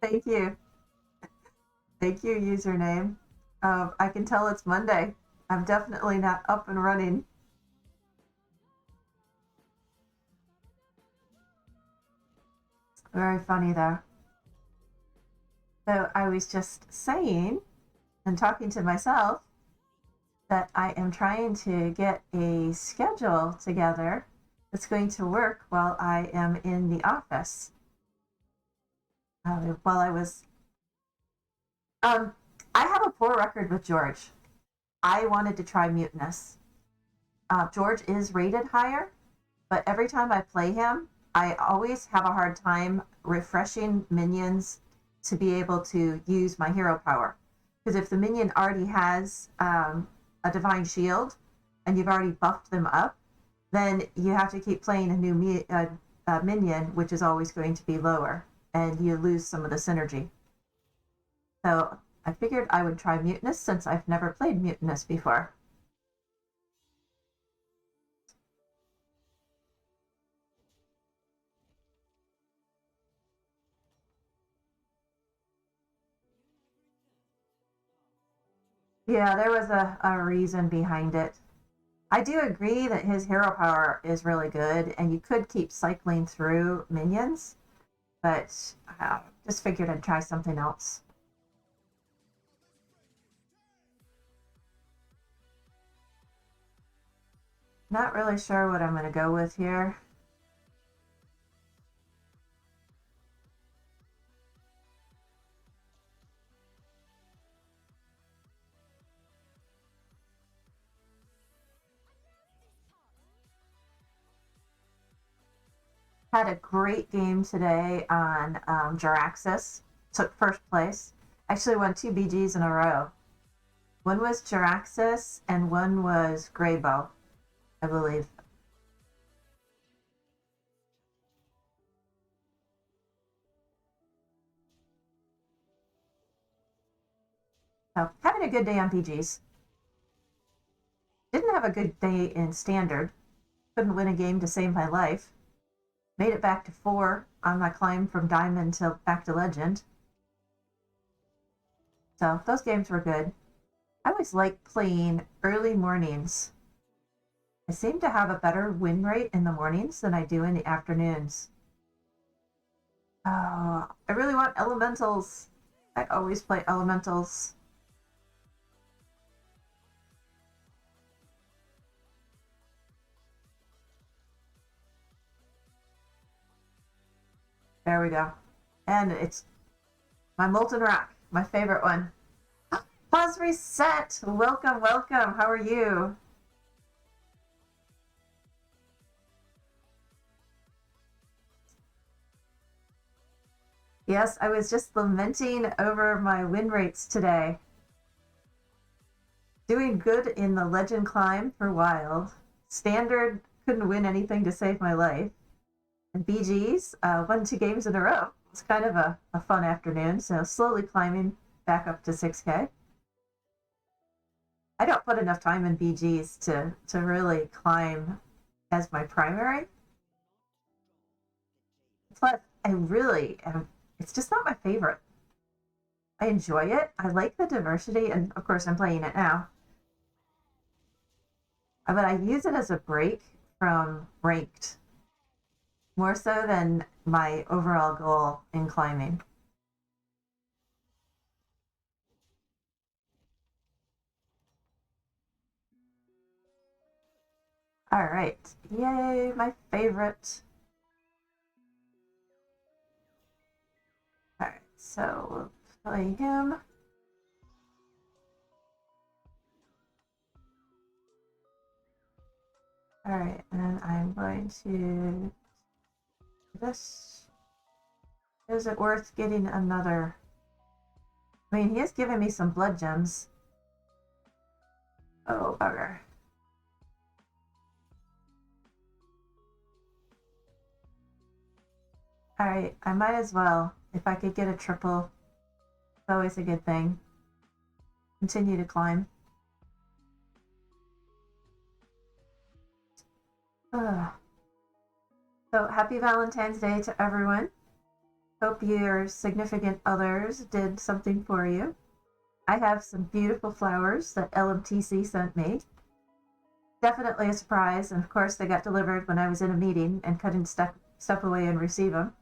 Thank you. Thank you, username. I can tell it's Monday. I'm definitely not up and running. Very funny, though. So I was just saying and talking to myself that I am trying to get a schedule together that's going to work while I am in the office. While I was, um, I have a poor record with George. I wanted to try Mutinous. George is rated higher, but every time I play him, I always have a hard time refreshing minions to be able to use my hero power. Because if the minion already has a divine shield and you've already buffed them up, then you have to keep playing a new minion, which is always going to be lower, and you lose some of the synergy. So I figured I would try Mutinous since I've never played Mutinous before. Yeah, there was a reason behind it. I do agree that his hero power is really good, and you could keep cycling through minions, but just figured I'd try something else. Not really sure what I'm going to go with here. Had a great game today on Jiraxis. Took first place. Actually won two BGs in a row. One was Jiraxis and one was Greybow, I believe. So having a good day on PGs. Didn't have a good day in standard. Couldn't win a game to save my life. Made it back to 4 on my climb from Diamond to back to Legend. So those games were good. I always like playing early mornings. I seem to have a better win rate in the mornings than I do in the afternoons. Oh, I really want elementals. I always play elementals. There we go. And it's my Molten Rock, my favorite one. Pause reset. Welcome, welcome. How are you? Yes, I was just lamenting over my win rates today. Doing good in the Legend climb for Wild. Standard couldn't win anything to save my life. And BG's won two games in a row. It's kind of a fun afternoon, so slowly climbing back up to 6K. I don't put enough time in BG's to really climb as my primary. Plus, I really am, it's just not my favorite. I enjoy it. I like the diversity, and of course, I'm playing it now. But I use it as a break from ranked more so than my overall goal in climbing. All right. Yay, my favorite. All right, so we'll play him. All right, and I'm going to do this. Is it worth getting another? I mean, he has given me some blood gems. Oh, bugger. All right, I might as well. If I could get a triple, it's always a good thing. Continue to climb. Ugh. So happy Valentine's Day to everyone. Hope your significant others did something for you. I have some beautiful flowers that LMTC sent me. Definitely a surprise, and of course they got delivered when I was in a meeting and couldn't step away and receive them.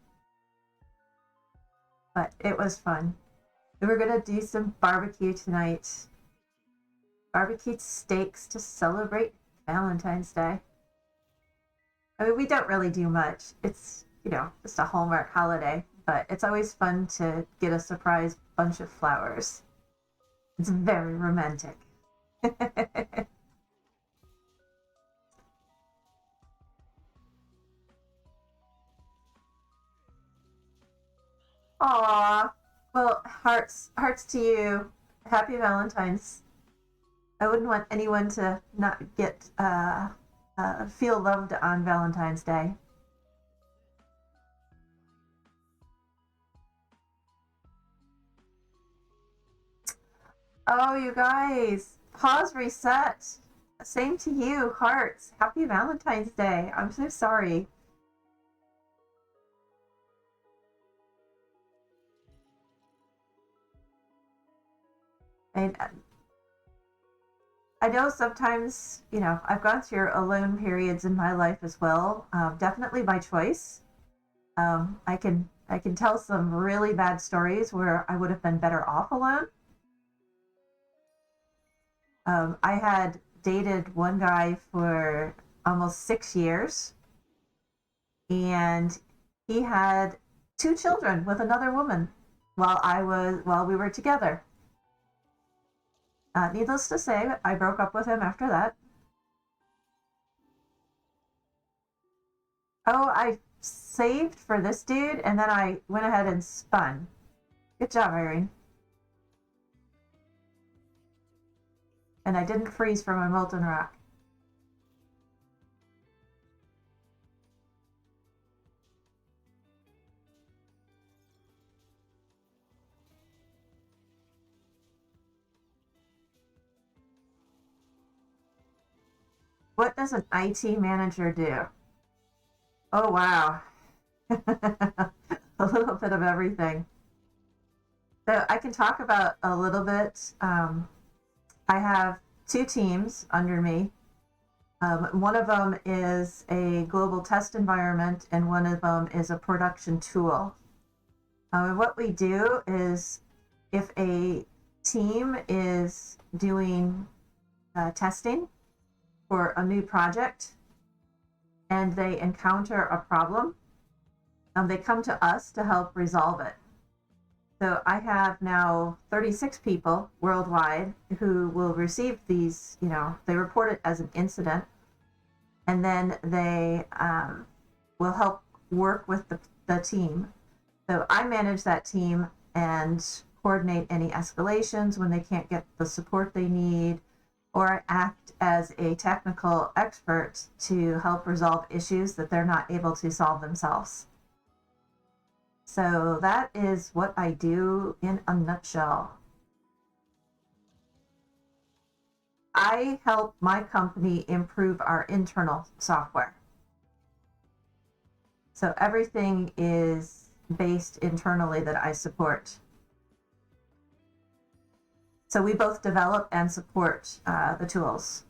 But it was fun. We're gonna do some barbecue tonight. Barbecued steaks to celebrate Valentine's Day. I mean, we don't really do much. It's, just a Hallmark holiday, but it's always fun to get a surprise bunch of flowers. It's very romantic. Aw. Well, hearts to you. Happy Valentine's. I wouldn't want anyone to not get feel loved on Valentine's Day. Oh, you guys, pause, reset. Same to you, hearts. Happy Valentine's Day. I'm so sorry. And I know sometimes, I've gone through alone periods in my life as well. Definitely by choice. I can tell some really bad stories where I would have been better off alone. I had dated one guy for almost 6 years, and he had two children with another woman while we were together. Needless to say, I broke up with him after that. Oh, I saved for this dude, and then I went ahead and spun. Good job, Irene. And I didn't freeze from my molten rock. What does an IT manager do? Oh, wow. A little bit of everything. So I can talk about a little bit. I have two teams under me. One of them is a global test environment, and one of them is a production tool. What we do is if a team is doing testing for a new project and they encounter a problem, they come to us to help resolve it. So I have now 36 people worldwide who will receive these, they report it as an incident, and then they will help work with the team. So I manage that team and coordinate any escalations when they can't get the support they need, or act as a technical expert to help resolve issues that they're not able to solve themselves. So that is what I do in a nutshell. I help my company improve our internal software. So everything is based internally that I support. So we both develop and support the tools.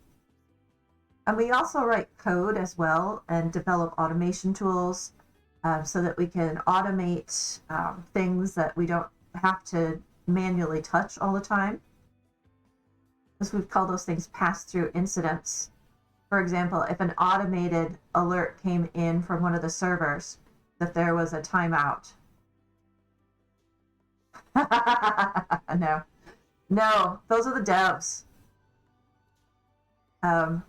And we also write code as well and develop automation tools so that we can automate things that we don't have to manually touch all the time. As we call those things pass-through incidents. For example, if an automated alert came in from one of the servers that there was a timeout. No, no, those are the devs. Um,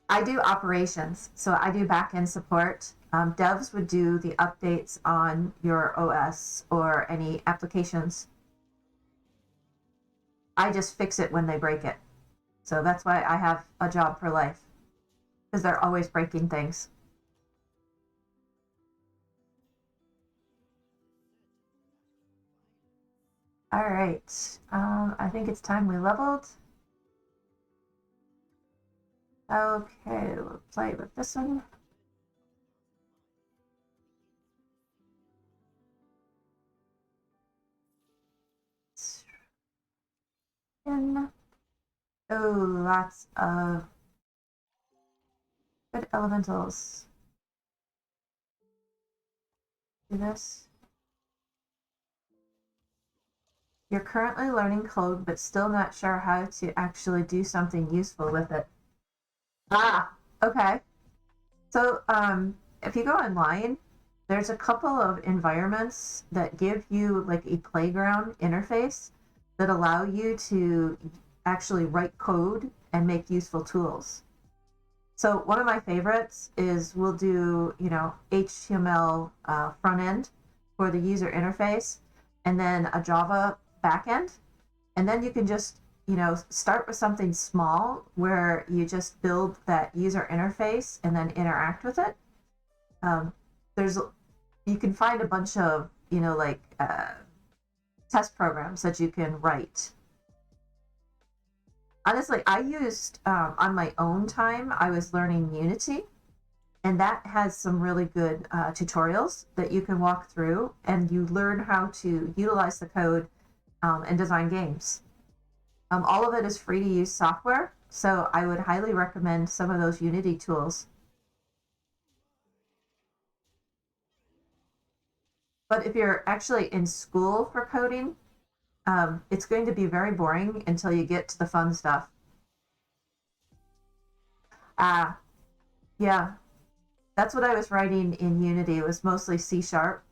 I do operations, so I do back-end support. Devs would do the updates on your OS or any applications. I just fix it when they break it. So that's why I have a job for life, because they're always breaking things. All right, I think it's time we leveled. Okay, we'll play with this one. in. Oh, lots of good elementals. Do this. You're currently learning code, but still not sure how to actually do something useful with it. Ah, okay. So, if you go online, there's a couple of environments that give you like a playground interface that allow you to actually write code and make useful tools. So one of my favorites is we'll do, HTML front end for the user interface, and then a Java backend, and then you can just start with something small where you just build that user interface and then interact with it. There's You can find a bunch of test programs that you can write. Honestly, I used on my own time, I was learning Unity, and that has some really good tutorials that you can walk through, and you learn how to utilize the code and design games. All of it is free to use software, so I would highly recommend some of those Unity tools. But if you're actually in school for coding, it's going to be very boring until you get to the fun stuff. Ah, yeah, that's what I was writing in Unity. It was mostly C sharp.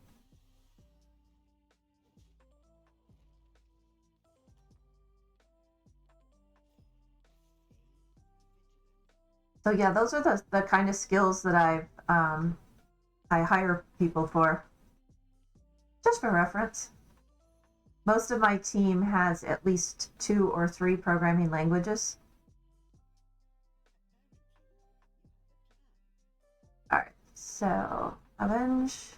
So yeah, those are the kind of skills that I hire people for, just for reference. Most of my team has at least 2 or 3 programming languages. All right, so avenge.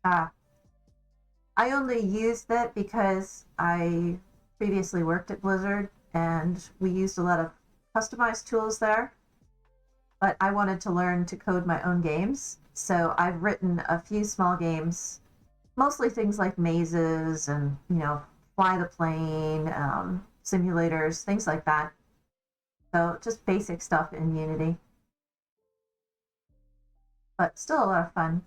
Ah, I only used that because I previously worked at Blizzard and we used a lot of customized tools there. But I wanted to learn to code my own games. So I've written a few small games, mostly things like mazes and, fly the plane, simulators, things like that. So just basic stuff in Unity, but still a lot of fun.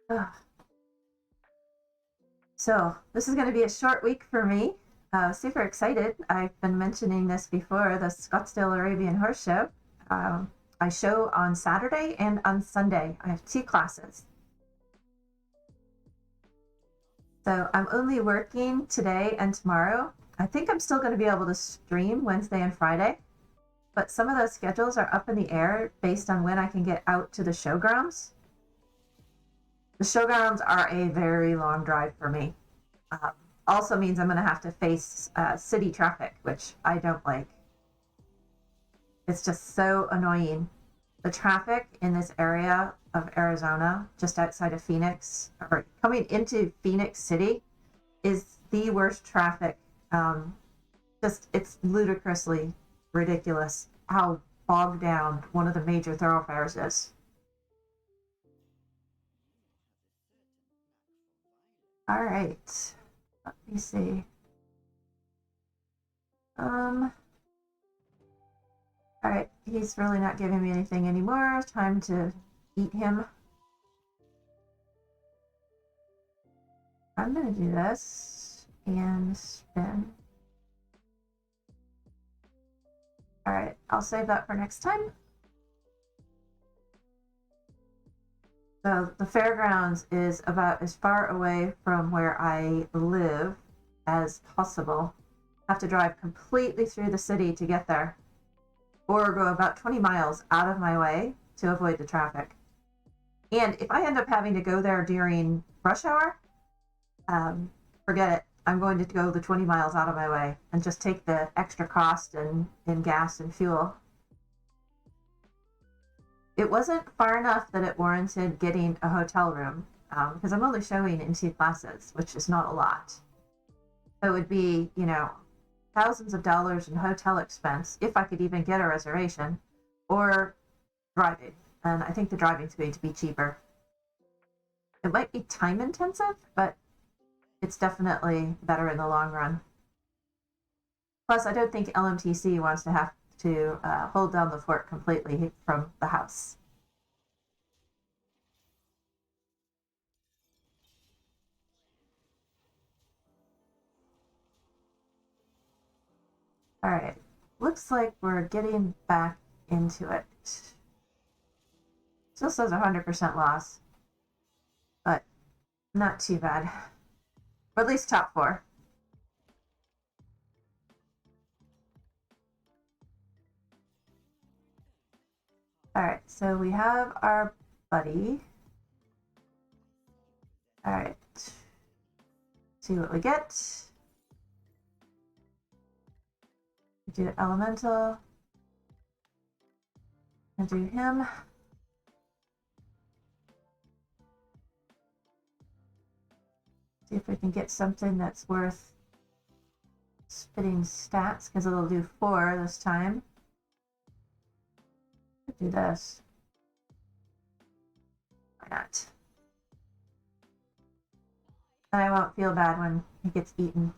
Ugh. So this is going to be a short week for me. Super excited. I've been mentioning this before, the Scottsdale Arabian Horse Show. I show on Saturday and on Sunday. I have 2 classes. So I'm only working today and tomorrow. I think I'm still going to be able to stream Wednesday and Friday, but some of those schedules are up in the air based on when I can get out to the showgrounds. The showgrounds are a very long drive for me. Um, Also means I'm going to have to face city traffic, which I don't like. It's just so annoying. The traffic in this area of Arizona, just outside of Phoenix, or coming into Phoenix City, is the worst traffic. Um, it's ludicrously ridiculous how bogged down one of the major thoroughfares is. All right, let me see. Um, all right, he's really not giving me anything anymore. Time to eat him. I'm gonna do this and spin. All right, I'll save that for next time. So the fairgrounds is about as far away from where I live as possible. I have to drive completely through the city to get there, or go about 20 miles out of my way to avoid the traffic. And if I end up having to go there during rush hour, forget it. I'm going to go the 20 miles out of my way and just take the extra cost in gas and fuel. It wasn't far enough that it warranted getting a hotel room, because I'm only showing in 2 classes, which is not a lot. So it would be, thousands of dollars in hotel expense, if I could even get a reservation, or driving. And I think the driving's going to be cheaper. It might be time intensive, but it's definitely better in the long run. Plus, I don't think LMTC wants to have to hold down the fort completely from the house. All right, looks like we're getting back into it. Still says 100% loss, but not too bad. Or at least top 4. All right, so we have our buddy. All right, see what we get. Do elemental. And do him. See if we can get something that's worth spitting stats, because it'll do 4 this time. Do this. Why not? And I won't feel bad when he gets eaten.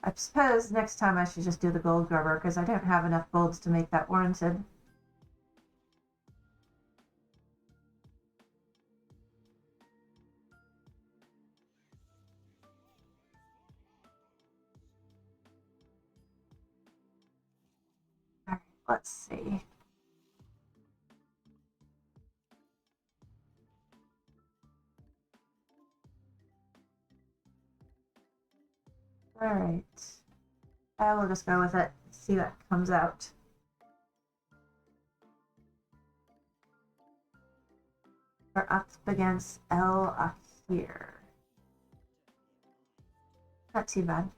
I suppose next time I should just do the gold grubber, because I don't have enough golds to make that warranted. All right, let's see. All right. I will just go with it, see what comes out. We're up against L here. Not too bad.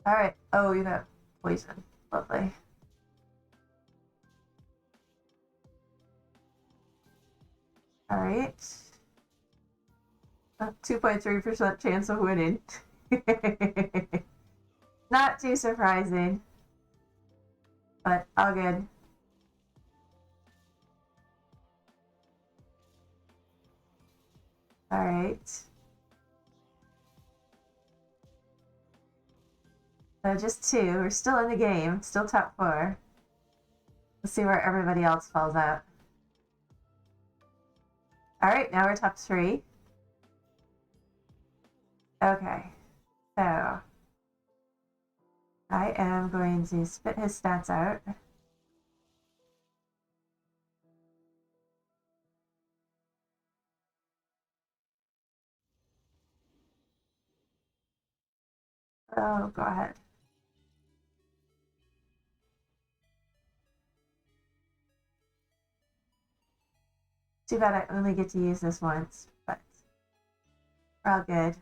All right. Oh, you got poison. Lovely. All right. A 2.3% chance of winning. Not too surprising, but all good. All right. So just 2. We're still in the game, still top 4. Let's see where everybody else falls out. All right, now we're top 3. Okay, so I am going to spit his stats out. Oh, go ahead. Too bad I only get to use this once, but we're all good.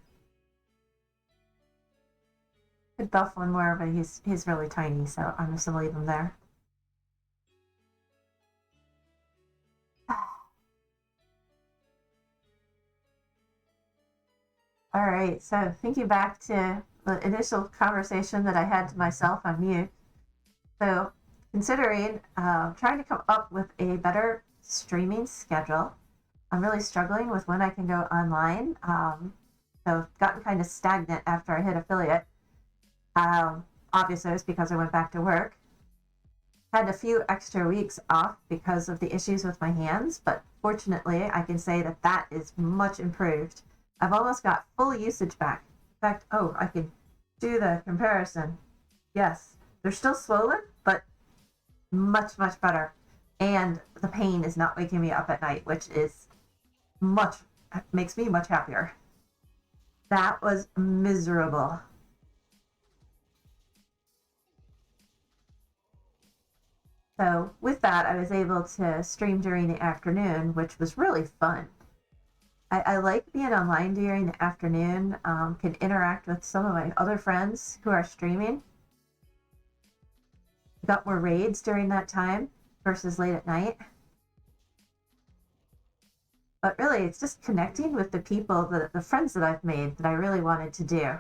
Could buff one more, but he's really tiny, so I'm just gonna leave him there. All right, so thinking back to the initial conversation that I had to myself on mute. So considering trying to come up with a better streaming schedule, I'm really struggling with when I can go online. So I've gotten kind of stagnant after I hit affiliate. Obviously, it's because I went back to work. Had a few extra weeks off because of the issues with my hands, but fortunately, I can say that that is much improved. I've almost got full usage back. In fact, oh, I can do the comparison. Yes, they're still swollen, but much, much better. And the pain is not waking me up at night, which is makes me much happier. That was miserable. So with that, I was able to stream during the afternoon, which was really fun. I like being online during the afternoon, can interact with some of my other friends who are streaming. Got more raids during that time versus late at night. But really, it's just connecting with the people, the friends that I've made that I really wanted to do.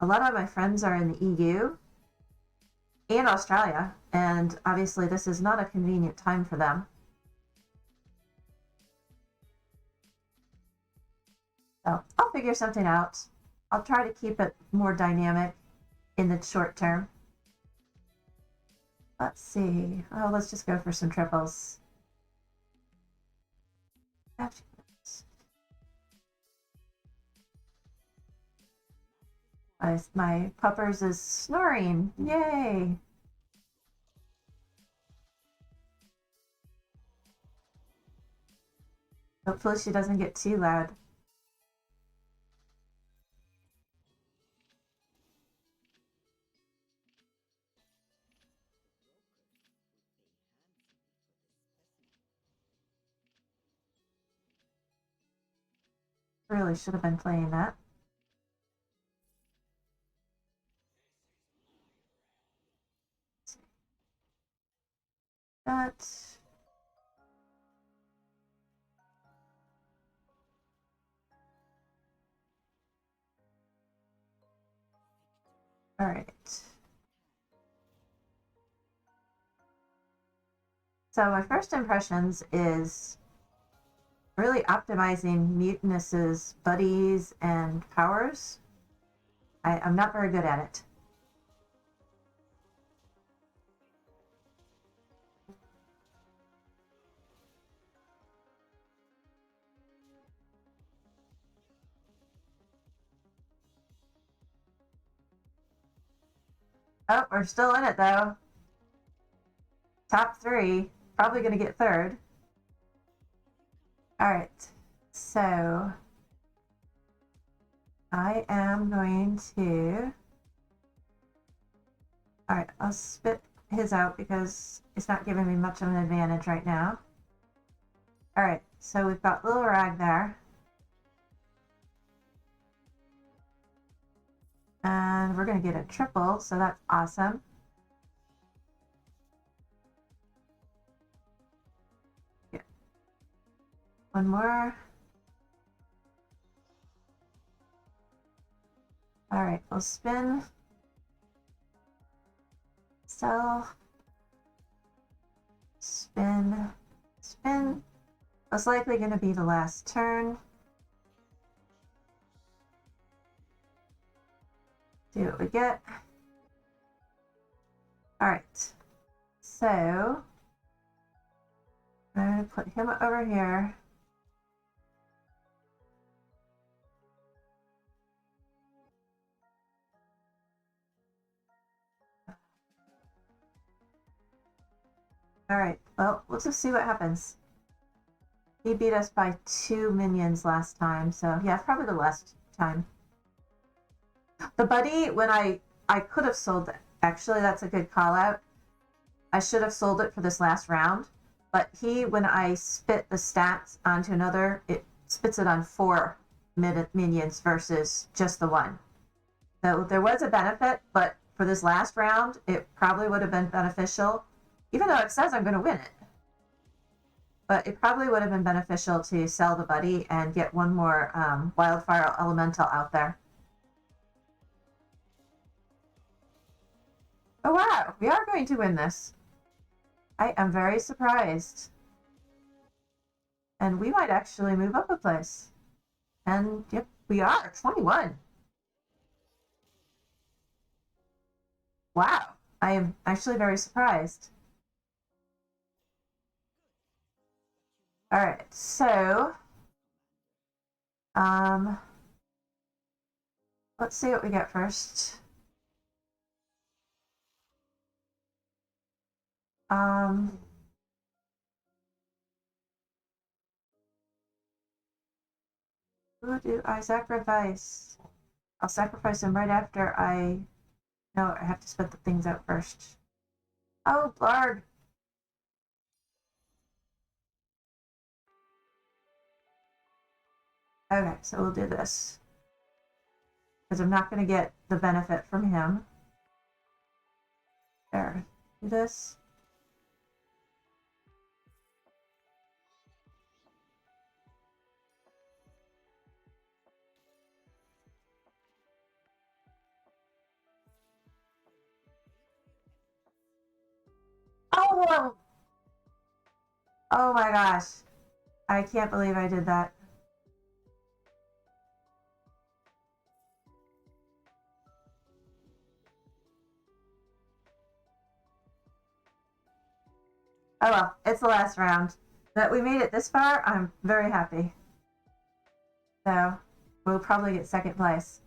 A lot of my friends are in the EU and Australia, and obviously this is not a convenient time for them. So I'll figure something out. I'll try to keep it more dynamic in the short term. Let's see. Oh, let's just go for some triples. My puppers is snoring. Yay! Hopefully she doesn't get too loud. Really should have been playing that. That. All right. So my first impressions is really optimizing Mutinus's buddies and powers. I'm not very good at it. Oh, we're still in it though. Top 3. Probably going to get 3rd. All right. So I am going to. All right, I'll spit his out because it's not giving me much of an advantage right now. All right, so we've got little rag there. And we're going to get a triple, so that's awesome. Yeah. One more. All right, we'll spin. Sell. Spin. Spin. Most likely going to be the last turn. See what we get. All right. So I'm going to put him over here. All right. Well, let's just see what happens. He beat us by 2 minions last time, so yeah, probably the last time. The buddy, when I could have sold it. Actually, that's a good call out. I should have sold it for this last round, but when I spit the stats onto another, it spits it on 4 minions versus just the 1. So there was a benefit, but for this last round, it probably would have been beneficial, even though it says I'm going to win it. But it probably would have been beneficial to sell the buddy and get one more wildfire elemental out there. Oh wow, we are going to win this. I am very surprised. And we might actually move up a place. And yep, we are 21. Wow, I am actually very surprised. All right, so let's see what we get first. Who do I sacrifice? I'll sacrifice him right after I. No, I have to spit the things out first. Oh, Blarg. Okay, so we'll do this. Because I'm not going to get the benefit from him. There. Do this. Oh, oh my gosh. I can't believe I did that. Oh well, it's the last round. But we made it this far, I'm very happy. So we'll probably get second place.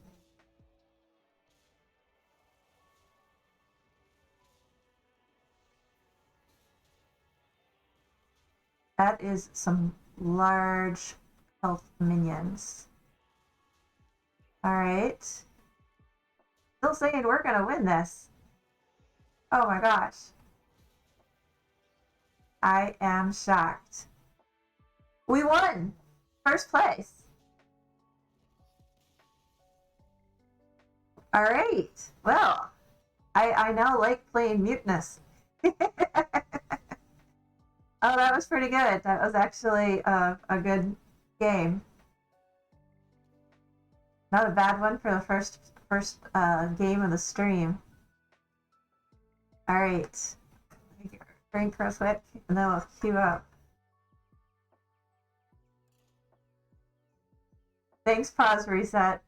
That is some large health minions. All right. Still saying we're going to win this. Oh my gosh. I am shocked. We won! First place. All right. Well, I now like playing Mutinous. Oh, that was pretty good. That was actually a good game. Not a bad one for the first game of the stream. All right. Drink real quick, and then we'll queue up. Thanks, pause reset.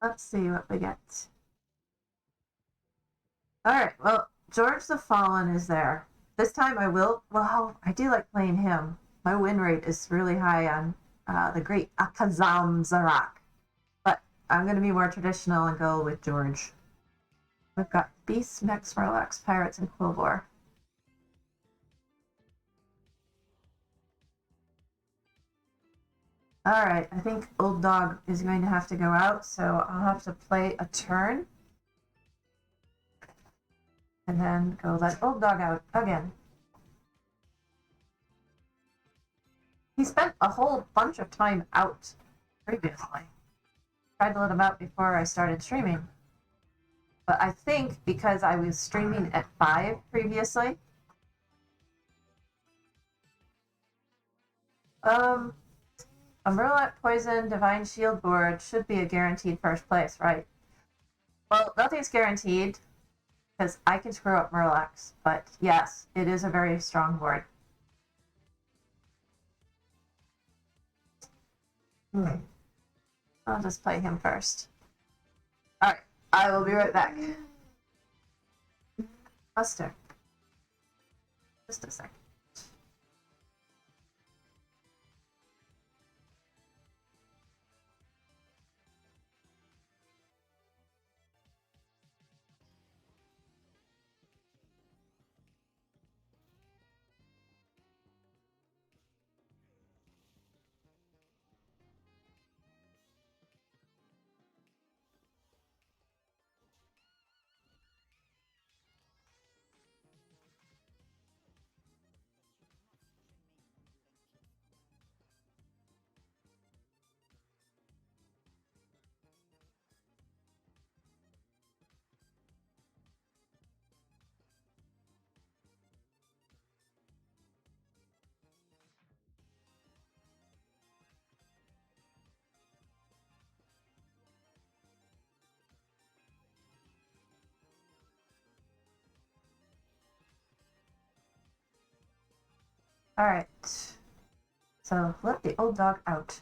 Let's see what we get. All right, well, George the Fallen is there. This time I will, well, I do like playing him. My win rate is really high on the great Akazam Zarak. But I'm going to be more traditional and go with George. We've got Beasts, Mechs, Murlocs, Pirates, and Quillbore. All right, I think Old Dog is going to have to go out, so I'll have to play a turn. And then go let Old Dog out again. He spent a whole bunch of time out previously. Tried to let him out before I started streaming. But I think because I was streaming at 5 previously, a Murloc Poison Divine Shield board should be a guaranteed first place, right? Well, nothing's guaranteed because I can screw up Murlocs, but yes, it is a very strong board. I'll just play him first. All right, I will be right back. Buster. Just a second. All right. So let the old dog out.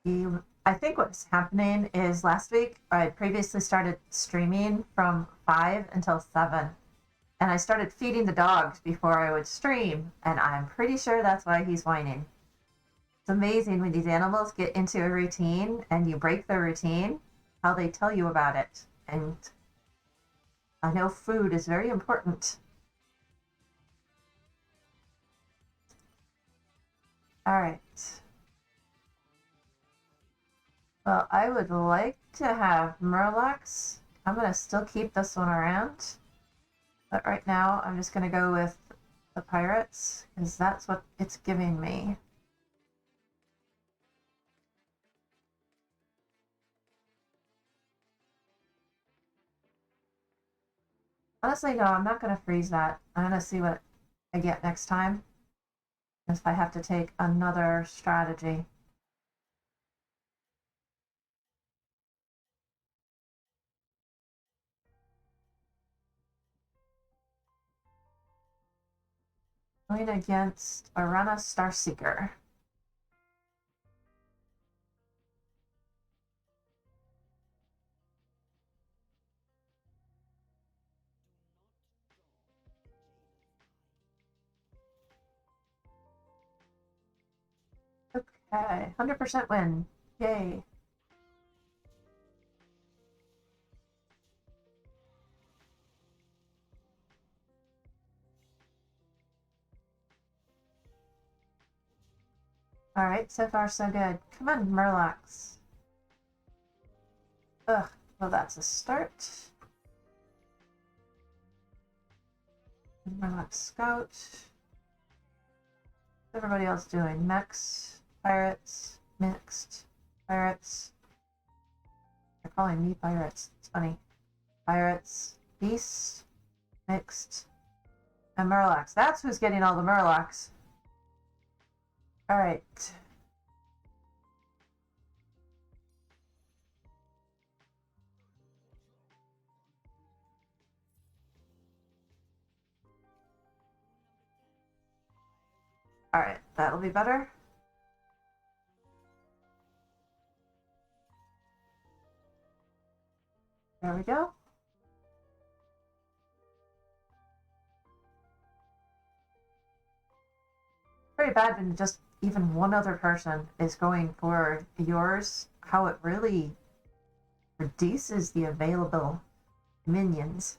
I think what's happening is last week I previously started streaming from 5 until 7. And I started feeding the dogs before I would stream. And I'm pretty sure that's why he's whining. It's amazing when these animals get into a routine and you break their routine, how they tell you about it. And I know food is very important. All right. Well, I would like to have Murlocs. I'm going to still keep this one around. But right now, I'm just going to go with the Pirates, because that's what it's giving me. Honestly, no, I'm not going to freeze that. I'm going to see what I get next time. If I have to take another strategy. Going against Arena Starseeker. Okay, 100% win. Yay. Alright, so far so good. Come on, Murlocs. Ugh, well that's a start. Murloc Scout. What's everybody else doing? Mechs, pirates, mixed, pirates. They're calling me pirates. It's funny. Pirates, beasts, mixed, and Murlocs. That's who's getting all the Murlocs. Alright. Alright, that'll be better. There we go. Very bad when just even one other person is going for yours, how it really reduces the available minions.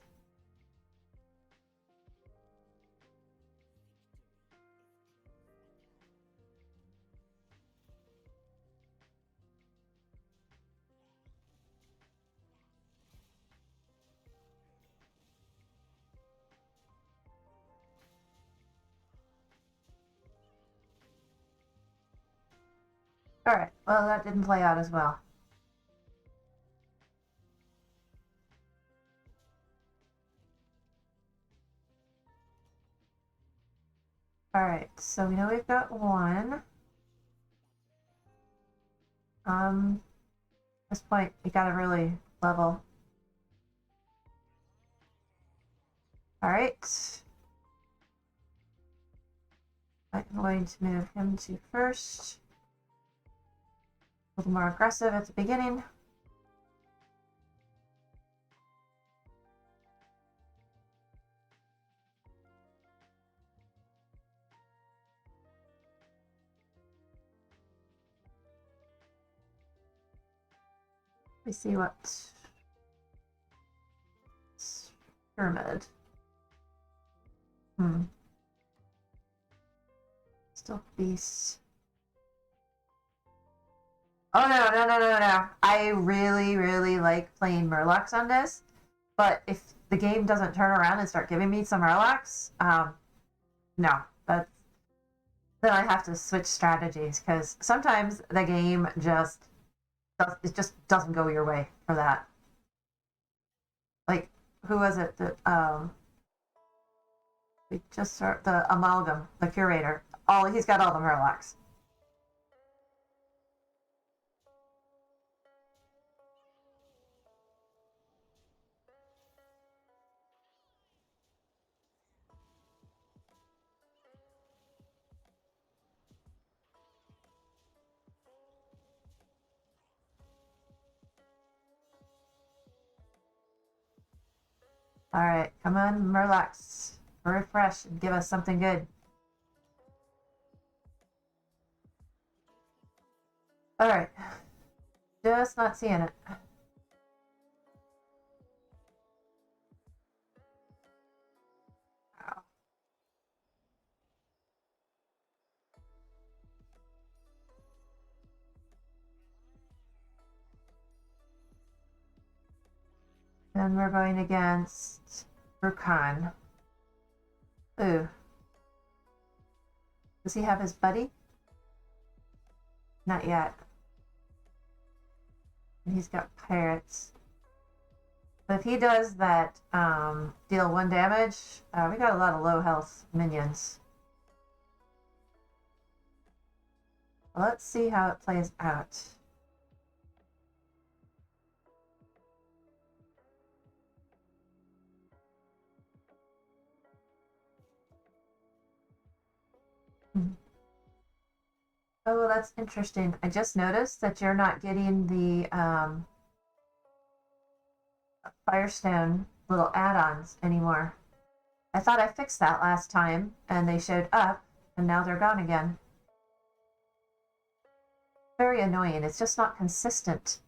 Alright, well that didn't play out as well. Alright, so we know we've got one. At this point, we gotta really level. Alright. I'm going to move him to first. A little more aggressive at the beginning. We see what pyramid. Still beasts. Oh no. I really like playing Murlocs on this, but if the game doesn't turn around and start giving me some Murlocs, no, that's then I have to switch strategies because sometimes the game just doesn't go your way for that. Like who was it that we just start the amalgam, the curator. All he's got all the Murlocs. All right, come on, Murlocs, refresh and give us something good. All right, just not seeing it. Then we're going against Rukan. Ooh. Does he have his buddy? Not yet. And he's got pirates. If he does that, deal 1 damage, we got a lot of low health minions. Let's see how it plays out. Oh, that's interesting. I just noticed that you're not getting the Firestone little add-ons anymore. I thought I fixed that last time and they showed up and now they're gone again. Very annoying. It's just not consistent.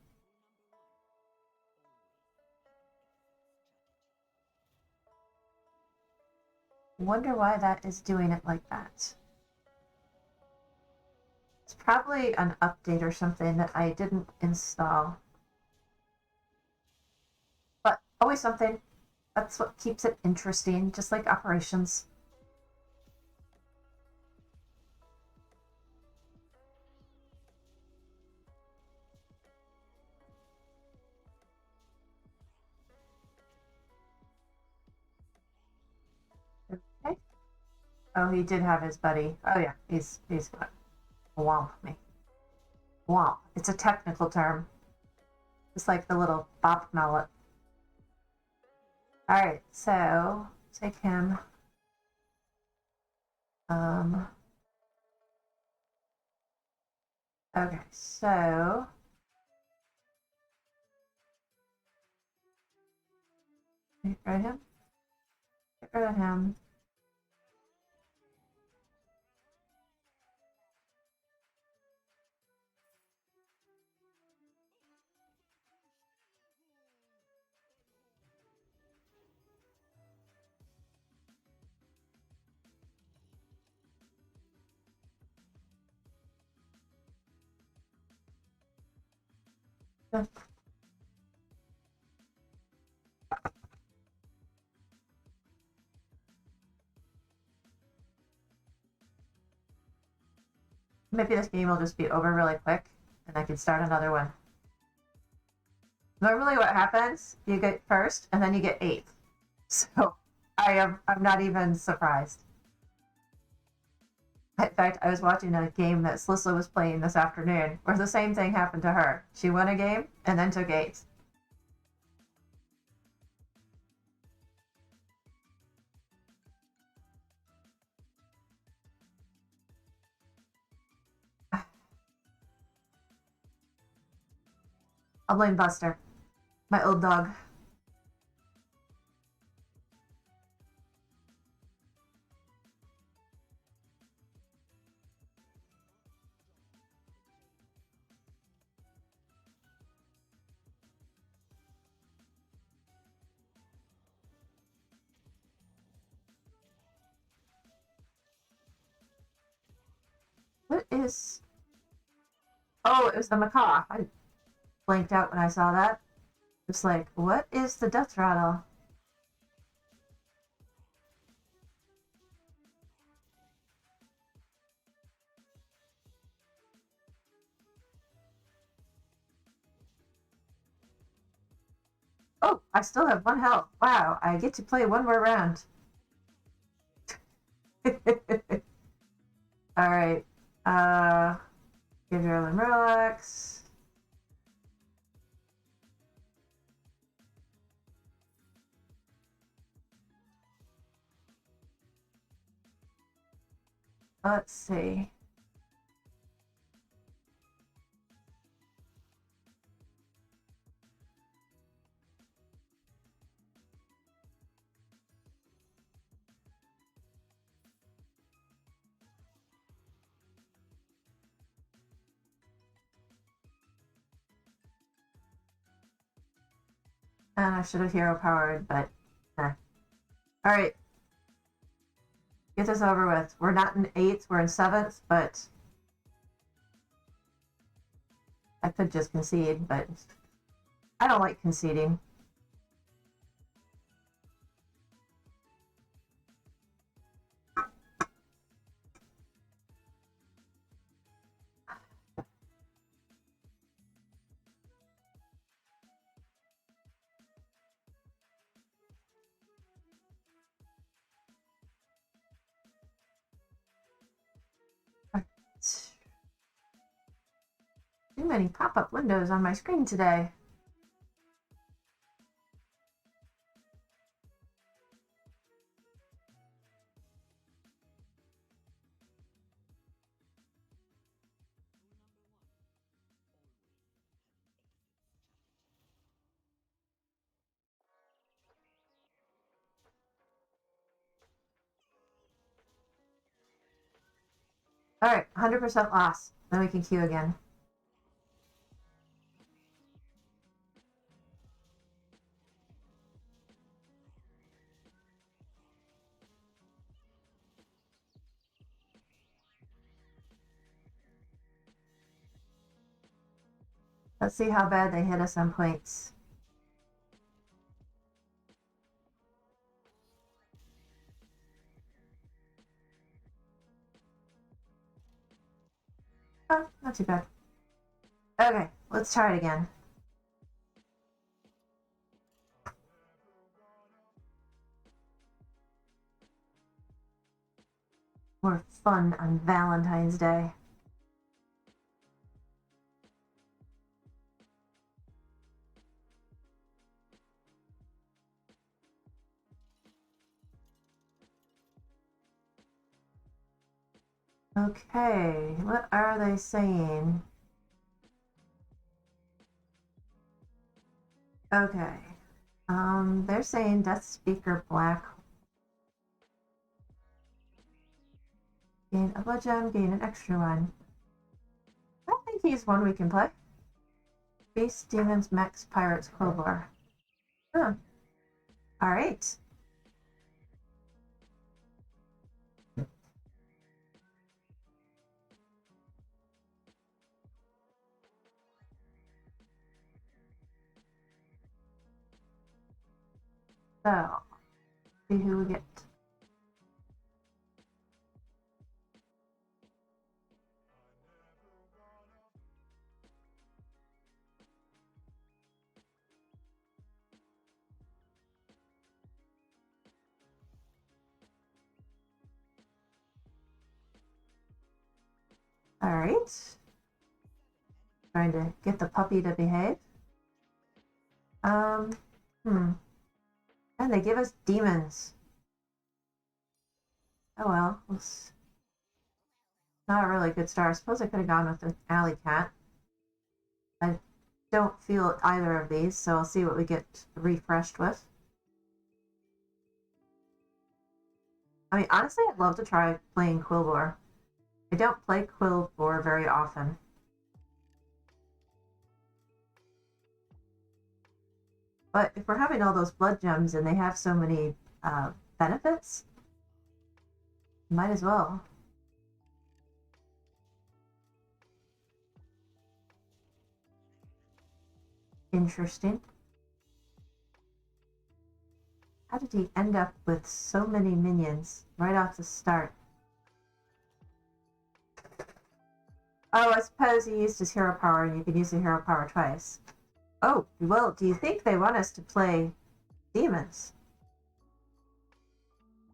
Wonder why that is doing it like that. It's probably an update or something that I didn't install. But always something. That's what keeps it interesting, just like operations. Okay. Oh, he did have his buddy. Oh yeah, he's what? Womp me. Womp. It's a technical term. Just like the little bop mallet. Alright, so take him. Okay, so get rid of him. Get rid of him. Maybe this game will just be over really quick and I can start another one. Normally what happens, you get first and then you get eighth. So I'm not even surprised. In fact, I was watching a game that Slissa was playing this afternoon where the same thing happened to her. She won a game and then took eighth. I'll blame Buster, my old dog. What is... Oh, it was the macaw. I blanked out when I saw that. It's like, what is the death rattle? Oh, I still have 1 health. Wow, I get to play one more round. Alright. Give your Limerlex. Let's see. And I should have hero powered, but Alright. Get this over with. We're not in 8th, we're in 7th, but I could just concede, but I don't like conceding. Too many pop-up windows on my screen today. All right, 100% loss. Then we can queue again. Let's see how bad they hit us on points. Oh, not too bad. Okay, let's try it again. More fun on Valentine's Day. Okay, what are they saying? Okay, they're saying Death Speaker Black. Gain a blood gem, gain an extra one. I think he's one we can play. Beast, Demons, Mechs, Pirates, Crowbar. Huh. Alright. So, see who we get. Alright. Trying to get the puppy to behave. And they give us demons. Oh well, it's not a really good start. I suppose I could have gone with the alley cat. I don't feel either of these, so I'll see what we get refreshed with. I mean, honestly, I'd love to try playing Quillbore. I don't play Quillbore very often. But if we're having all those blood gems and they have so many benefits, might as well. Interesting. How did he end up with so many minions right off the start? Oh, I suppose he used his hero power and you can use the hero power twice. Oh, well, do you think they want us to play demons?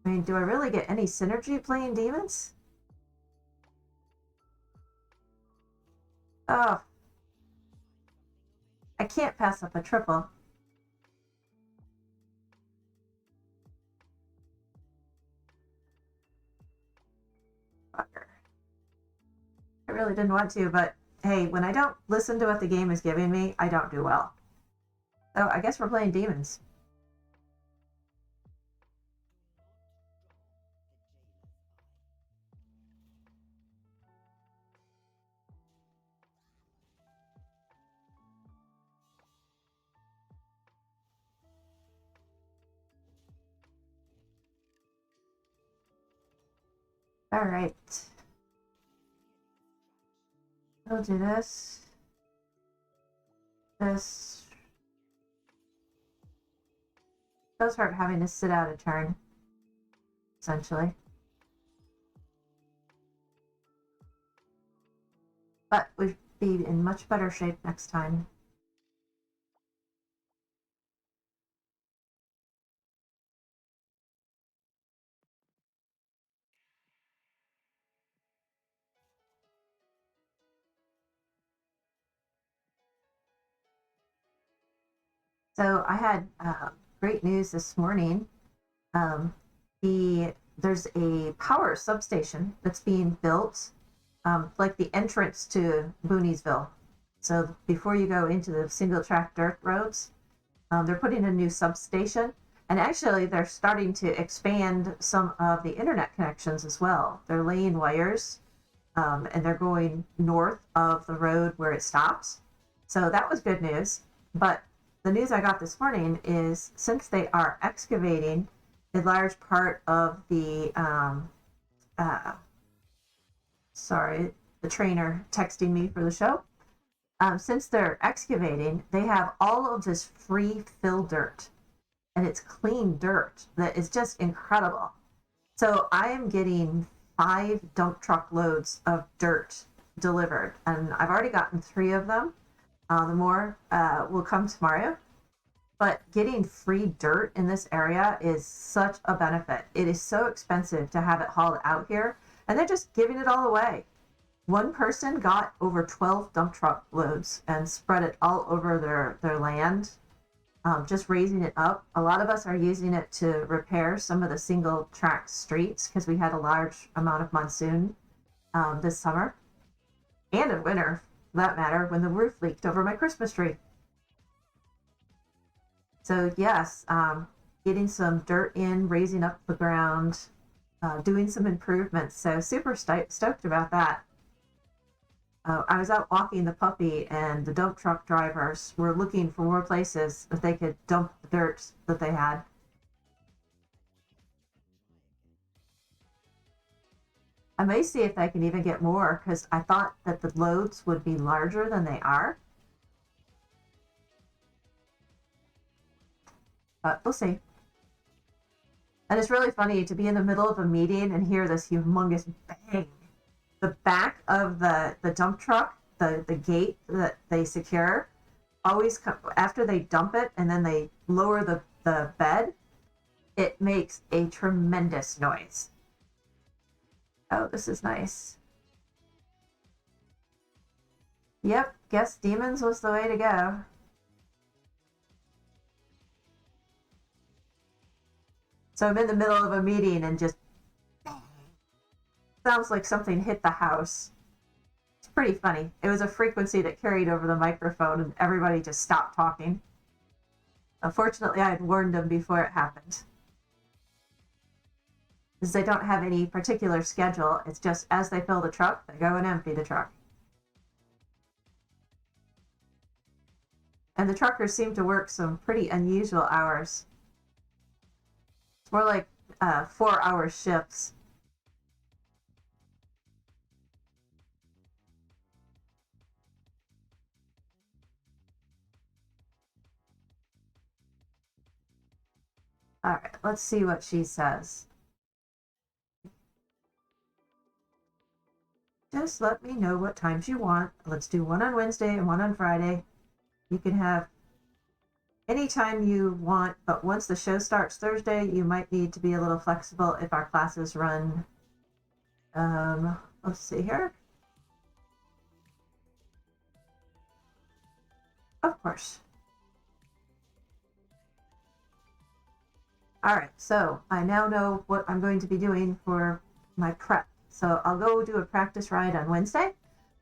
I mean, do I really get any synergy playing demons? Oh, I can't pass up a triple. Fucker. I really didn't want to, but hey, when I don't listen to what the game is giving me, I don't do well. So I guess we're playing demons. All right. We'll do this. This does hurt having to sit out a turn, essentially. But we'd be in much better shape next time. So I had great news this morning. Um, there's a power substation that's being built, like the entrance to Booniesville. So before you go into the single track dirt roads, they're putting a new substation. And actually, they're starting to expand some of the internet connections as well. They're laying wires, and they're going north of the road where it stops. So that was good news. But the news I got this morning is since they are excavating a large part of the, uh, sorry, the trainer texting me for the show. Since they're excavating, they have all of this free fill dirt, and it's clean dirt that is just incredible. So I am getting 5 dump truck loads of dirt delivered, and I've already gotten 3 of them. The more will come tomorrow. But getting free dirt in this area is such a benefit. It is so expensive to have it hauled out here, and they're just giving it all away. One person got over 12 dump truck loads and spread it all over their land, just raising it up. A lot of us are using it to repair some of the single track streets because we had a large amount of monsoon this summer and in winter, for that matter, when the roof leaked over my Christmas tree. So yes, getting some dirt in, raising up the ground, doing some improvements. So super stoked about that. I was out walking the puppy, and the dump truck drivers were looking for more places that they could dump the dirt that they had. I may see if I can even get more because I thought that the loads would be larger than they are. But we'll see. And it's really funny to be in the middle of a meeting and hear this humongous bang. The back of the dump truck, the gate that they secure, always come after they dump it and then they lower the bed, it makes a tremendous noise. Oh, this is nice. Yep, guess demons was the way to go. So I'm in the middle of a meeting and just sounds like something hit the house. It's pretty funny. It was a frequency that carried over the microphone and everybody just stopped talking. Unfortunately, I had warned them before it happened. Because they don't have any particular schedule. It's just as they fill the truck, they go and empty the truck. And the truckers seem to work some pretty unusual hours. It's more like 4-hour shifts. All right, let's see what she says. Just let me know what times you want. Let's do one on Wednesday and one on Friday. You can have any time you want, but once the show starts Thursday, you might need to be a little flexible if our classes run. Let's see here. Of course. All right, so I now know what I'm going to be doing for my prep. So I'll go do a practice ride on Wednesday.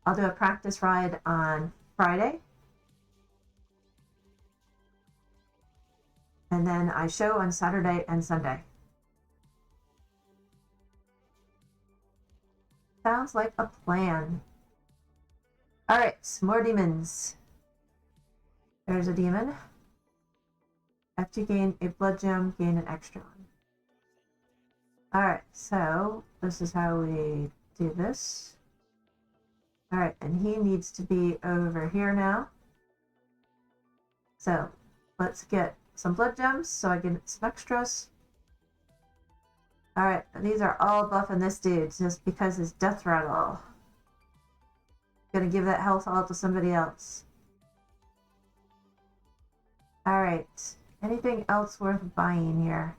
I'll do a practice ride on Friday. And then I show on Saturday and Sunday. Sounds like a plan. All right, more demons. There's a demon. After you gain a blood gem, gain an extra one. Alright, so this is how we do this. Alright, and he needs to be over here now. So let's get some blood gems so I get some extras. Alright, these are all buffing this dude just because his death rattle. Gonna give that health all to somebody else. Alright, anything else worth buying here?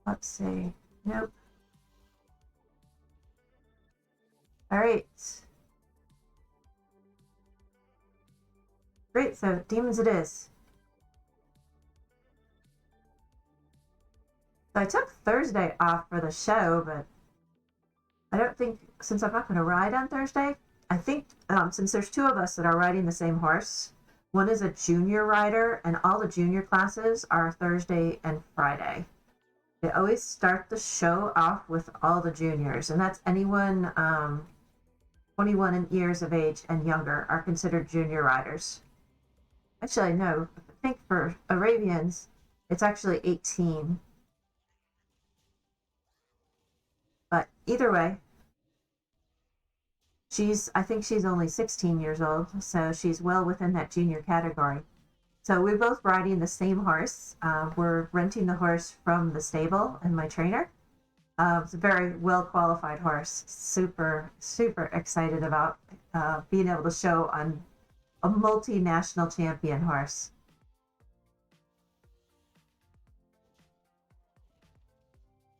Let's see. Nope. All right. Great, so demons it is. So I took Thursday off for the show, but I don't think, since I'm not going to ride on Thursday, I think since there's two of us that are riding the same horse, one is a junior rider, and all the junior classes are Thursday and Friday. They always start the show off with all the juniors, and that's anyone 21 years of age and younger are considered junior riders. Actually, no, I think for Arabians, it's actually 18. But either way, I think she's only 16 years old, so she's well within that junior category. So we're both riding the same horse. We're renting the horse from the stable and my trainer. It's a very well qualified horse. Super, super excited about being able to show on a multinational champion horse.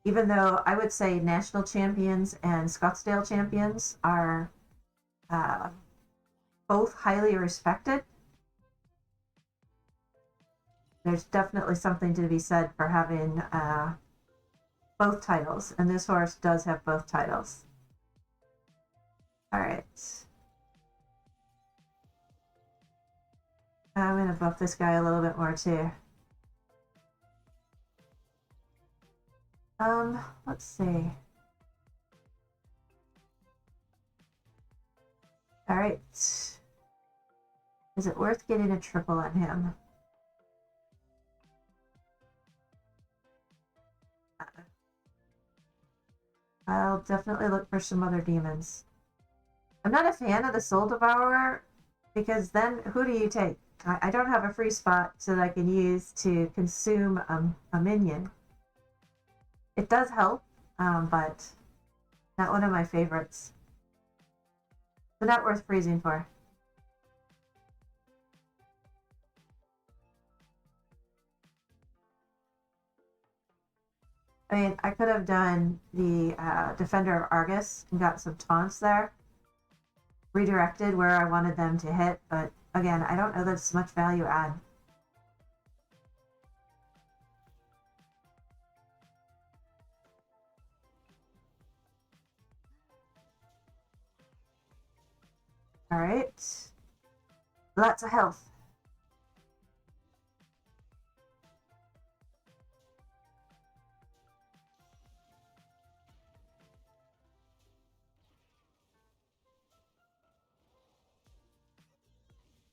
Even though I would say national champions and Scottsdale champions are both highly respected, there's definitely something to be said for having both titles, and this horse does have both titles. All right. I'm going to buff this guy a little bit more too. Let's see. All right. Is it worth getting a triple on him? I'll definitely look for some other demons. I'm not a fan of the Soul Devourer because then who do you take? I don't have a free spot so that I can use to consume a minion. It does help, but not one of my favorites. So not worth freezing for. I mean, I could have done the Defender of Argus and got some taunts there, redirected where I wanted them to hit, but again, I don't know that it's much value add. All right, lots of health.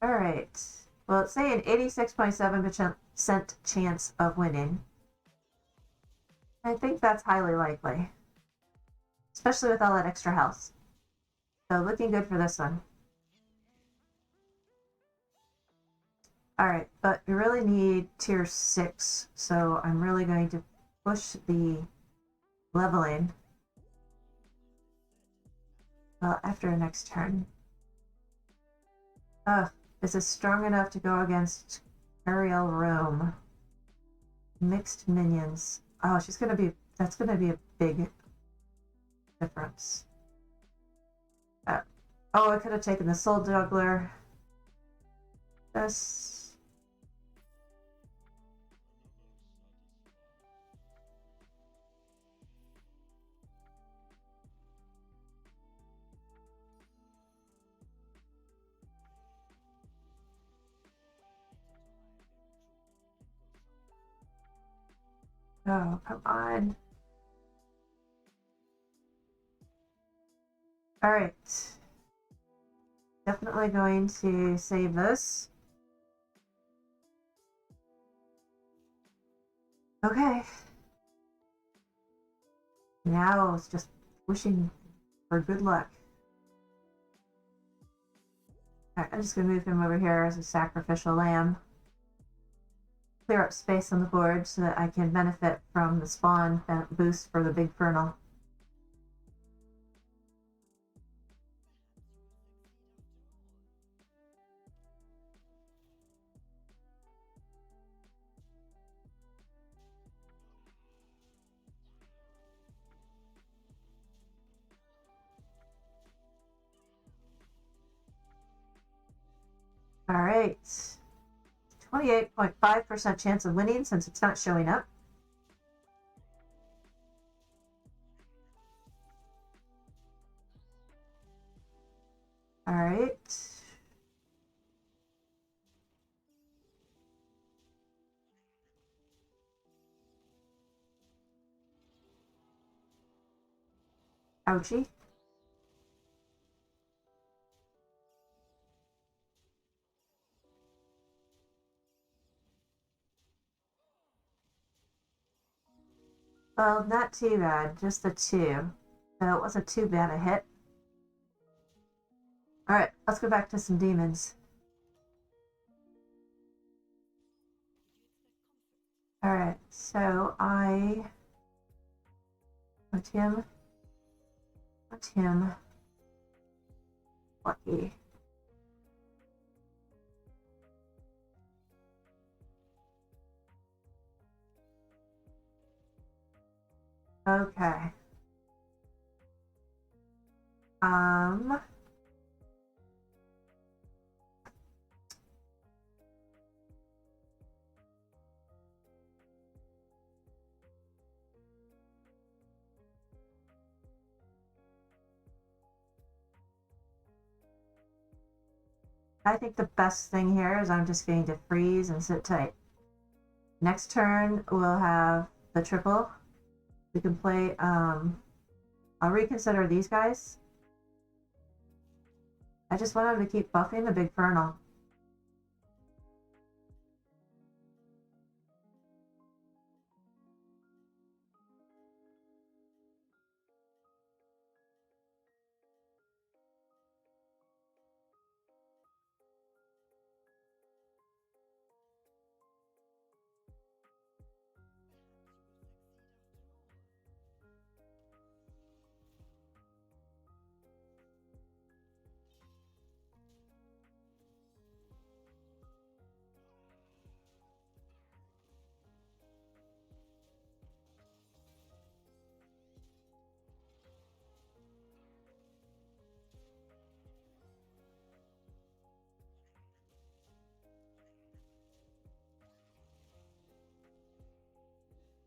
All right. Well, it's saying 86.7% chance of winning. I think that's highly likely, especially with all that extra health. So looking good for this one. All right, but we really need tier 6, so I'm really going to push the leveling after next turn. Is this strong enough to go against Ariel Rome? Mixed minions. Oh, that's gonna be a big difference. Oh, I could have taken the Soul Juggler. This. Oh, come on. All right. Definitely going to save this. Okay. Now it's just wishing for good luck. Alright, I'm just going to move him over here as a sacrificial lamb. Clear up space on the board so that I can benefit from the spawn boost for the big Fernal. Alright. right. 28.5% chance of winning since it's not showing up. All right. Ouchie. Well, not too bad. Just the 2. So it wasn't too bad a hit. All right, let's go back to some demons. All right, so I want him. Lucky. Okay. Um. I think the best thing here is I'm just going to freeze and sit tight. Next turn, we'll have the triple. We can play, I'll reconsider these guys. I just want him to keep buffing the Big Fernal.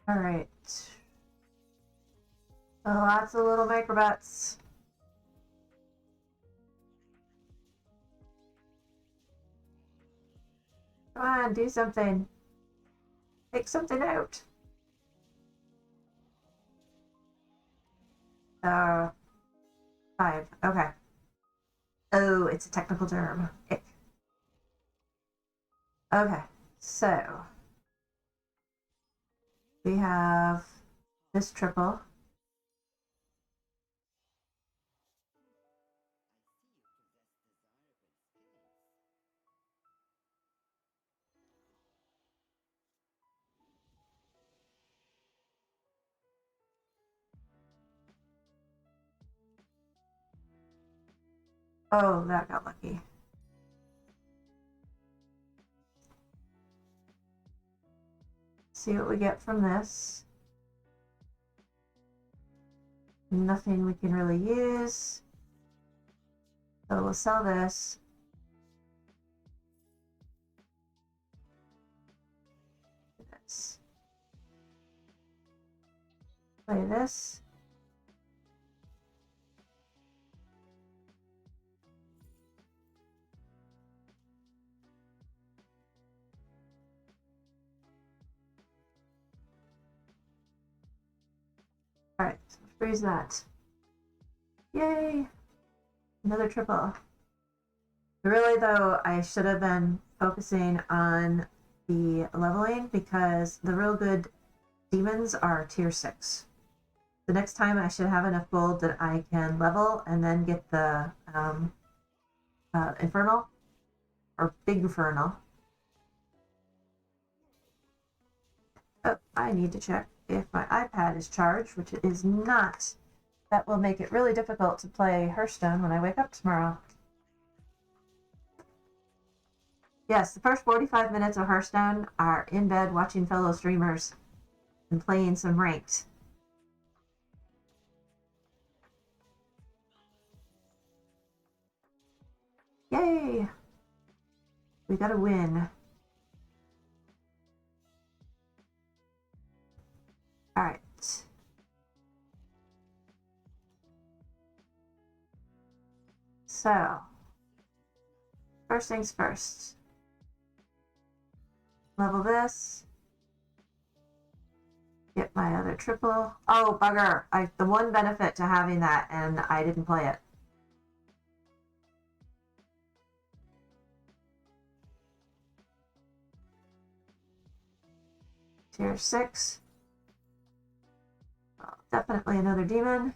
All right. Lots of little microbots. Come on, do something. Take something out. 5. Okay. Oh, it's a technical term. Ick. Okay, so we have this triple. Oh, that got lucky. See what we get from this. Nothing we can really use. So we'll sell this. This. Play this. Alright, so freeze that. Yay! Another triple. Really, though, I should have been focusing on the leveling because the real good demons are tier 6. The next time I should have enough gold that I can level and then get the Infernal or Big Infernal. Oh, I need to check if my iPad is charged, which it is not. That will make it really difficult to play Hearthstone when I wake up tomorrow. Yes, the first 45 minutes of Hearthstone are in bed watching fellow streamers and playing some ranked. Yay! We gotta win. All right. So, first things first. Level this. Get my other triple. Oh, bugger. The one benefit to having that, and I didn't play it. Tier 6. Oh, definitely another demon.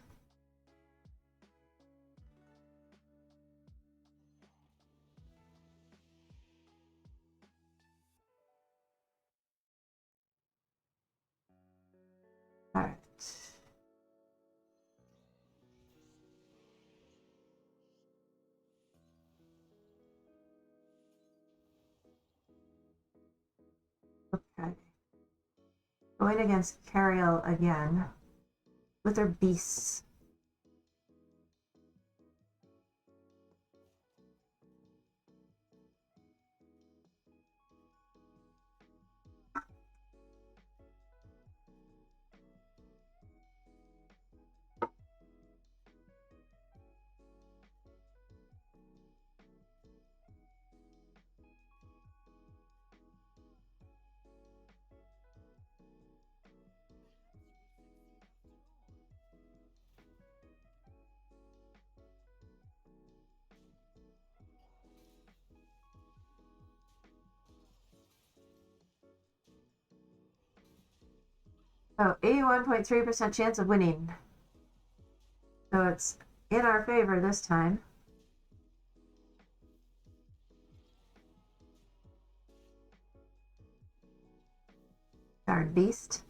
All right. Okay. Going against Cariel again with her beasts. So 81.3% chance of winning. So it's in our favor this time. Darn beast.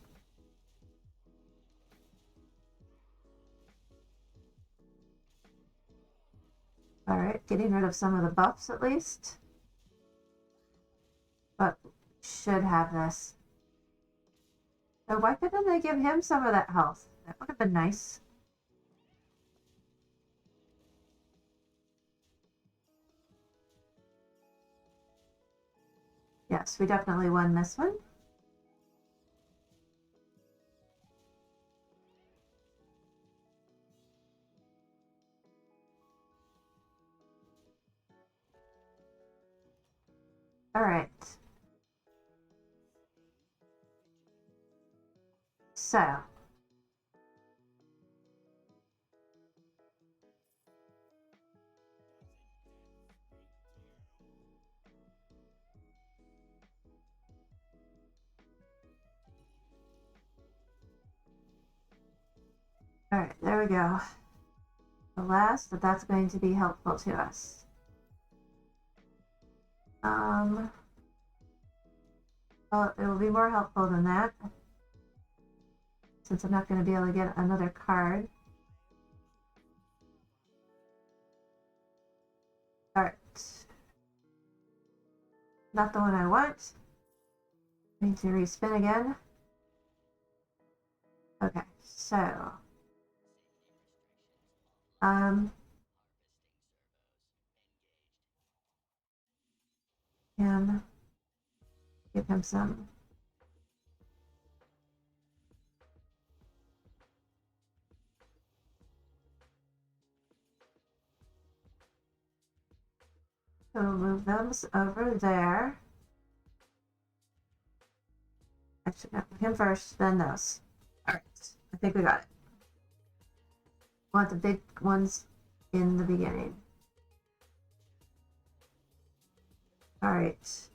Alright, getting rid of some of the buffs at least. But should have this. So why couldn't they give him some of that health? That would have been nice. Yes, we definitely won this one. Alright. So. Alright, there we go. The last, but that's going to be helpful to us. Well, it will be more helpful than that, since I'm not going to be able to get another card. Alright. Not the one I want. Need to respin again. Okay, so. Him. Give him some. So we'll move those over there. Actually, no, him first, then those. Alright, I think we got it. Want the big ones in the beginning. Alright.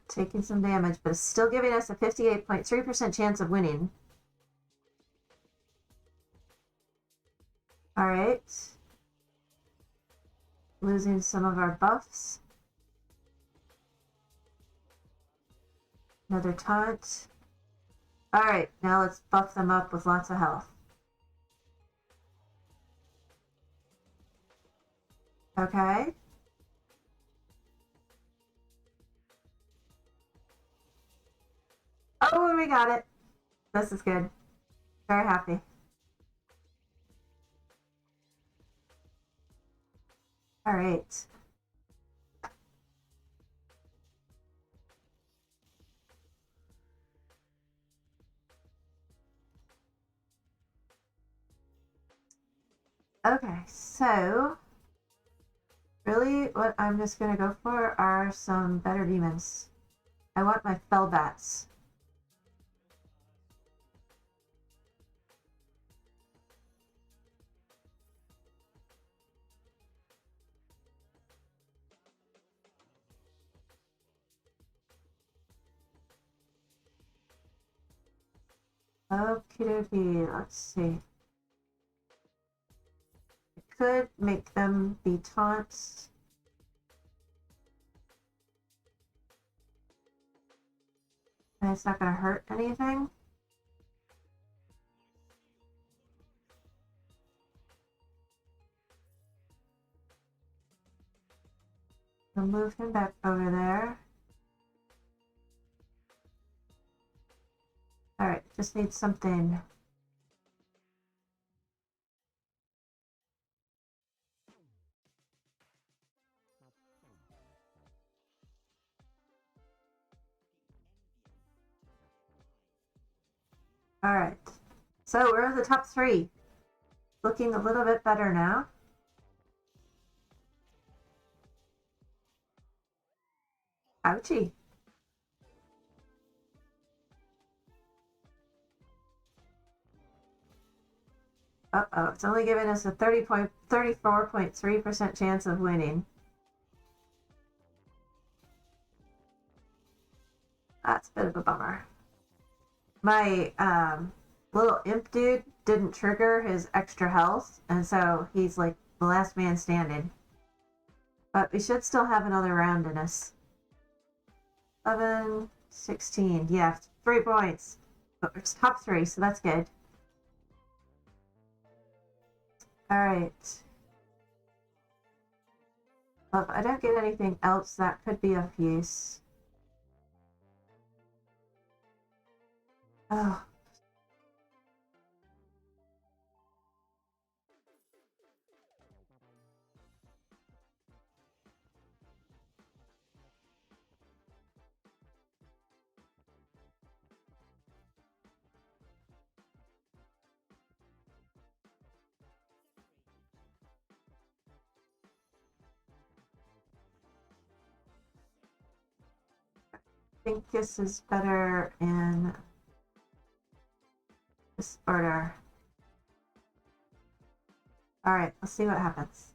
Taking some damage, but it's still giving us a 58.3% chance of winning. Alright. Losing some of our buffs. Another taunt. Alright, now let's buff them up with lots of health. Okay. Oh, we got it. This is good. Very happy. All right. Okay, so really what I'm just gonna go for are some better demons. I want my fell bats. Okie dokie, let's see. I could make them be taunts. And it's not gonna hurt anything. I'll move him back over there. Alright, just need something. Alright, so we're at the top 3. Looking a little bit better now. Ouchie. Uh-oh, it's only giving us a 34.3% chance of winning. That's a bit of a bummer. My little imp dude didn't trigger his extra health, and so he's like the last man standing. But we should still have another round in us. 11, 16. Yeah, 3 points. But it's top 3, so that's good. Alright. Well, if I don't get anything else, that could be of use. Oh. I think this is better in this order. Alright, let's see what happens.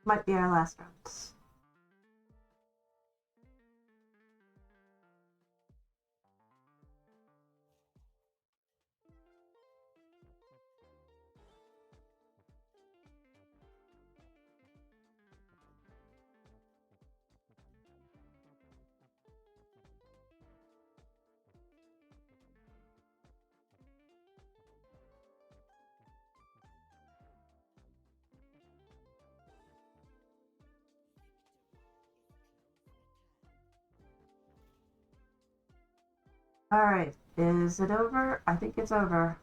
Might be our last round. Alright, is it over? I think it's over.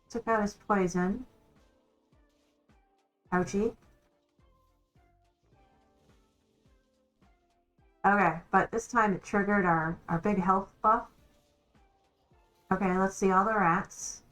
Took out his poison. Ouchie. Okay, but this time it triggered our big health buff. Okay, let's see all the rats.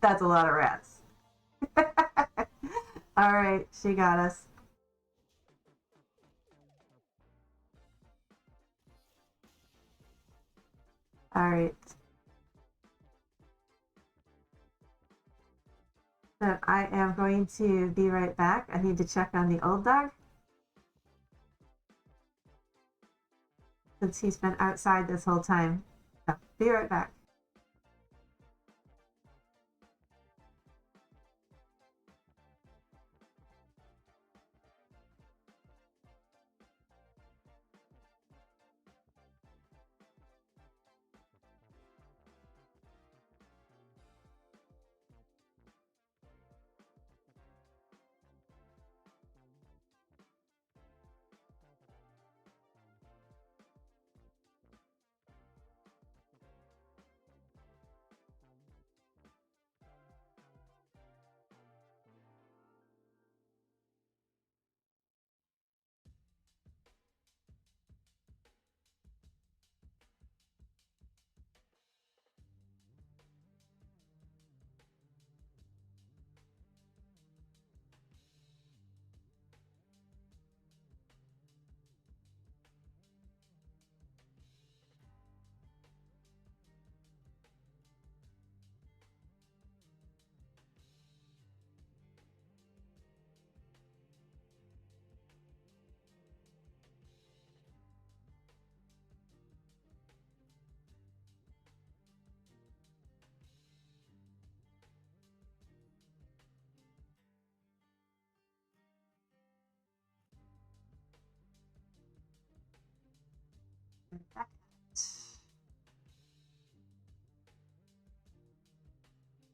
That's a lot of rats. Alright, she got us. Alright. So I am going to be right back. I need to check on the old dog. since he's been outside this whole time. So, be right back.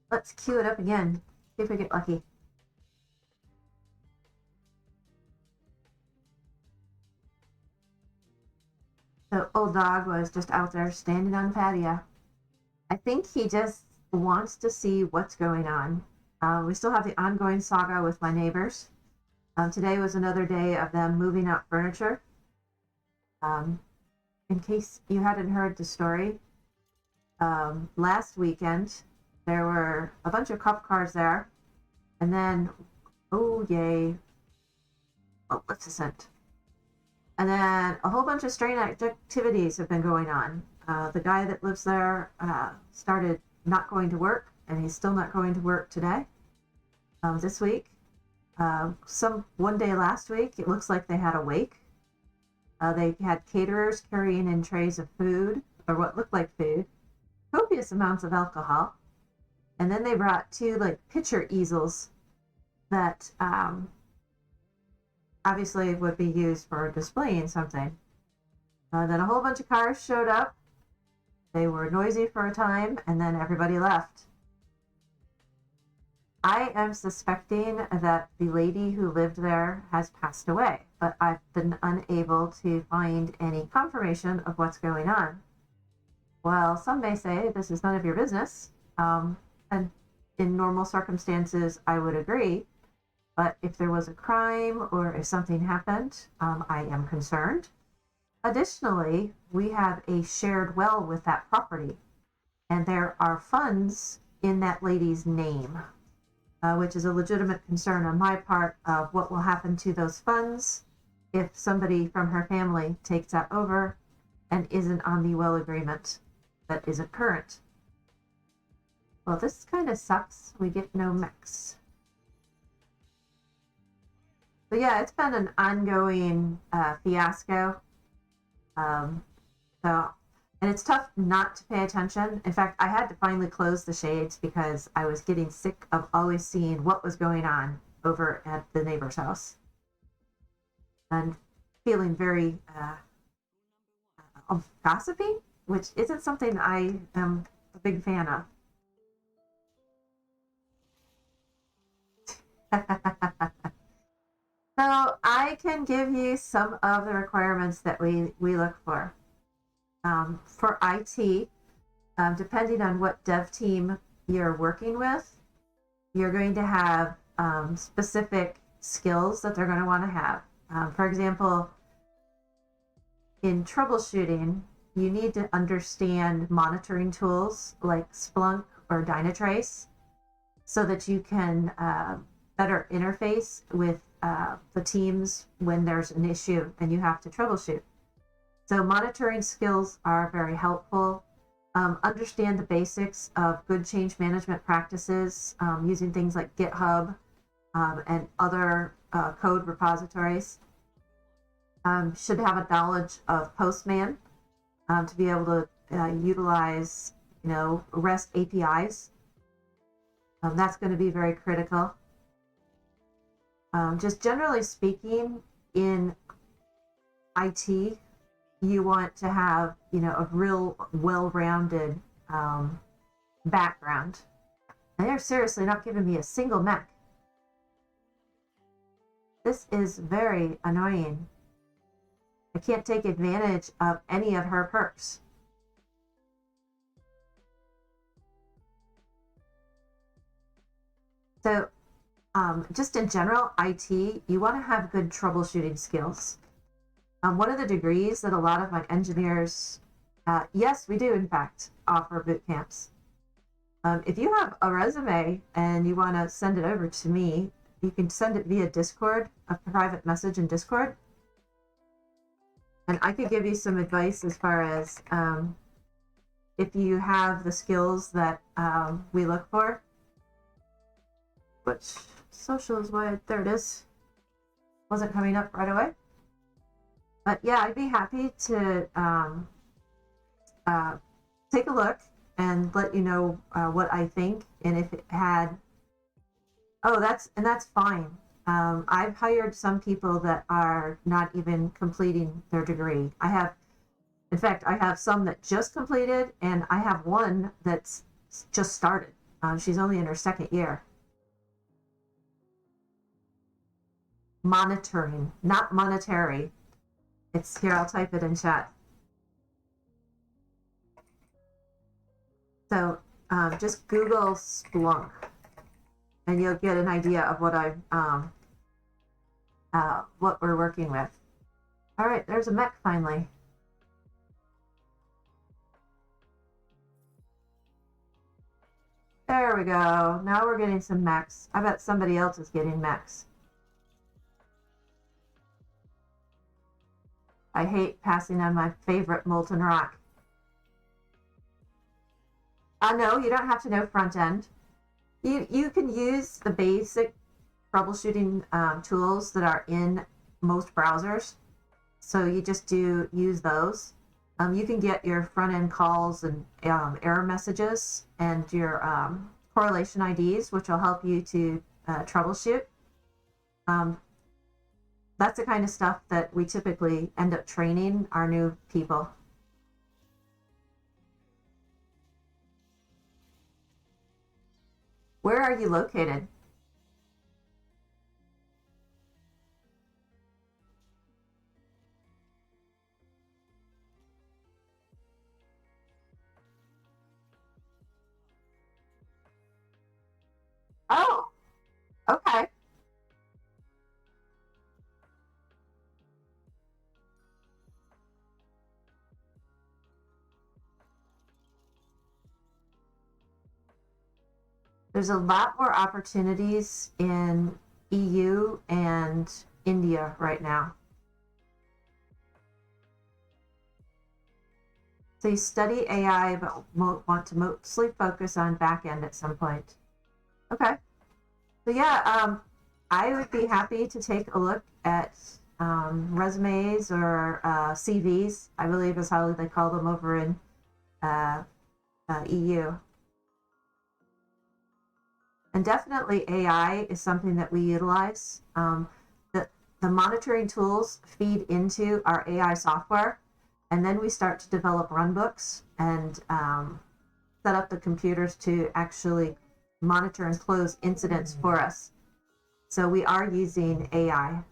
Let's cue it up again. See if we get lucky. The old dog was just out there standing on the patio. I think he just wants to see what's going on. We still have the ongoing saga with my neighbors. Today was another day of them moving out furniture. In case you hadn't heard the story, last weekend there were a bunch of cop cars there, and then, oh yay, oh, what's the scent? And then a whole bunch of strange activities have been going on. The guy that lives there started not going to work, and he's still not going to work today. This week, one day last week, it looks like they had a wake. They had caterers carrying in trays of food, or what looked like food, copious amounts of alcohol, and then they brought two picture easels that obviously would be used for displaying something. Then a whole bunch of cars showed up. They were noisy for a time, and then everybody left. I am suspecting that the lady who lived there has passed away, but I've been unable to find any confirmation of what's going on. Well, some may say this is none of your business, and in normal circumstances, I would agree. But if there was a crime or if something happened, I am concerned. Additionally, we have a shared well with that property, and there are funds in that lady's name, which is a legitimate concern on my part of what will happen to those funds if somebody from her family takes that over and isn't on the well agreement that isn't current. Well, this kind of sucks. We get no mix. But yeah, it's been an ongoing fiasco. So, and it's tough not to pay attention. In fact, I had to finally close the shades because I was getting sick of always seeing what was going on over at the neighbor's house and feeling very gossipy, which isn't something I am a big fan of. So I can give you some of the requirements that we look for. For IT, depending on what dev team you're working with, you're going to have specific skills that they're going to want to have. For example, in troubleshooting, you need to understand monitoring tools like Splunk or Dynatrace so that you can better interface with the teams when there's an issue and you have to troubleshoot. So monitoring skills are very helpful. Understand the basics of good change management practices using things like GitHub and other code repositories. Should have a knowledge of Postman to be able to utilize, REST APIs. That's going to be very critical. Just generally speaking, in IT, you want to have, a real well-rounded background. And they're seriously not giving me a single Mac. This is very annoying. I can't take advantage of any of her perks. So, just in general, IT, you want to have good troubleshooting skills. One of the degrees that a lot of my engineers, yes, we do in fact offer boot camps. If you have a resume and you want to send it over to me, you can send it via Discord, a private message in Discord. And I could give you some advice as far as if you have the skills that we look for. Which social is why, there it is. Wasn't coming up right away. But yeah, I'd be happy to take a look and let you know what I think, and if it had. Oh, that's fine. I've hired some people that are not even completing their degree. In fact, I have some that just completed, and I have one that's just started. She's only in her second year. Monitoring, not monetary. It's here, I'll type it in chat. So just Google Splunk, and you'll get an idea of what we're working with. All right, there's a mech finally. There we go. Now we're getting some mechs. I bet somebody else is getting mechs. I hate passing on my favorite molten rock. No, you don't have to know front end. You can use the basic troubleshooting tools that are in most browsers. So you just use those. You can get your front end calls and error messages and your correlation IDs, which will help you to troubleshoot. That's the kind of stuff that we typically end up training our new people. Where are you located? Oh, okay. There's a lot more opportunities in EU and India right now. So you study AI, but want to mostly focus on back end at some point. Okay. So yeah, I would be happy to take a look at resumes or CVs, I believe is how they call them over in EU. And definitely AI is something that we utilize. The monitoring tools feed into our AI software, and then we start to develop runbooks and set up the computers to actually monitor and close incidents for us. So we are using AI.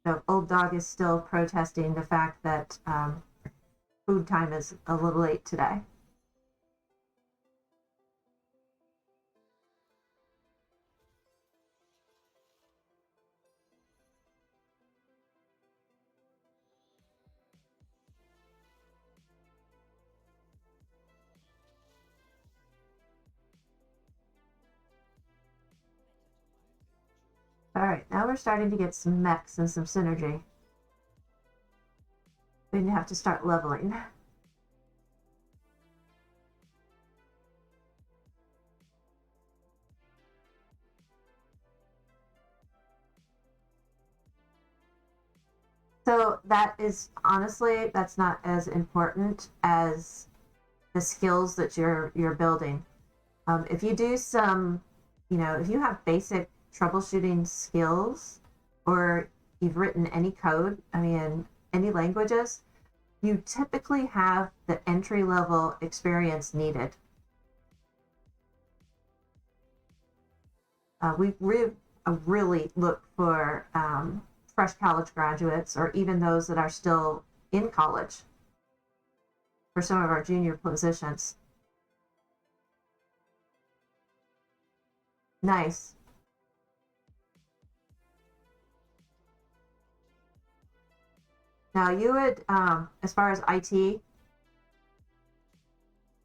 So Old Dog is still protesting the fact that food time is a little late today. All right, now we're starting to get some mechs and some synergy. We have to start leveling. So that is honestly, that's not as important as the skills that you're building. If you do some, if you have basic troubleshooting skills, or you've written any code, I mean, any languages, you typically have the entry level experience needed. We really look for fresh college graduates, or even those that are still in college, for some of our junior positions. Nice. Now you would, as far as IT,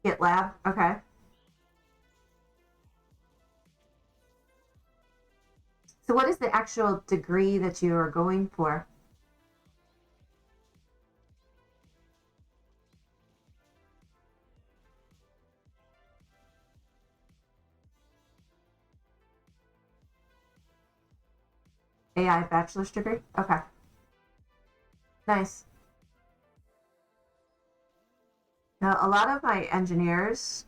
GitLab, okay. So what is the actual degree that you are going for? AI bachelor's degree? Okay. Nice. Now, a lot of my engineers,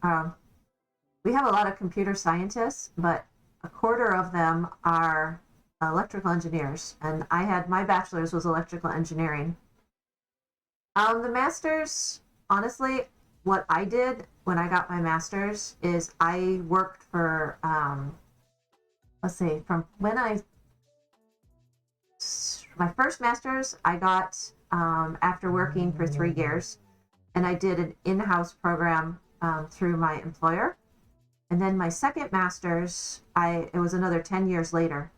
we have a lot of computer scientists, but a quarter of them are electrical engineers. And I had my bachelor's was electrical engineering. The master's, honestly, what I did when I got my master's is I worked for, let's see, from when my first master's, I got after working for 3 years, and I did an in house program through my employer. And then my second master's, it was another 10 years later,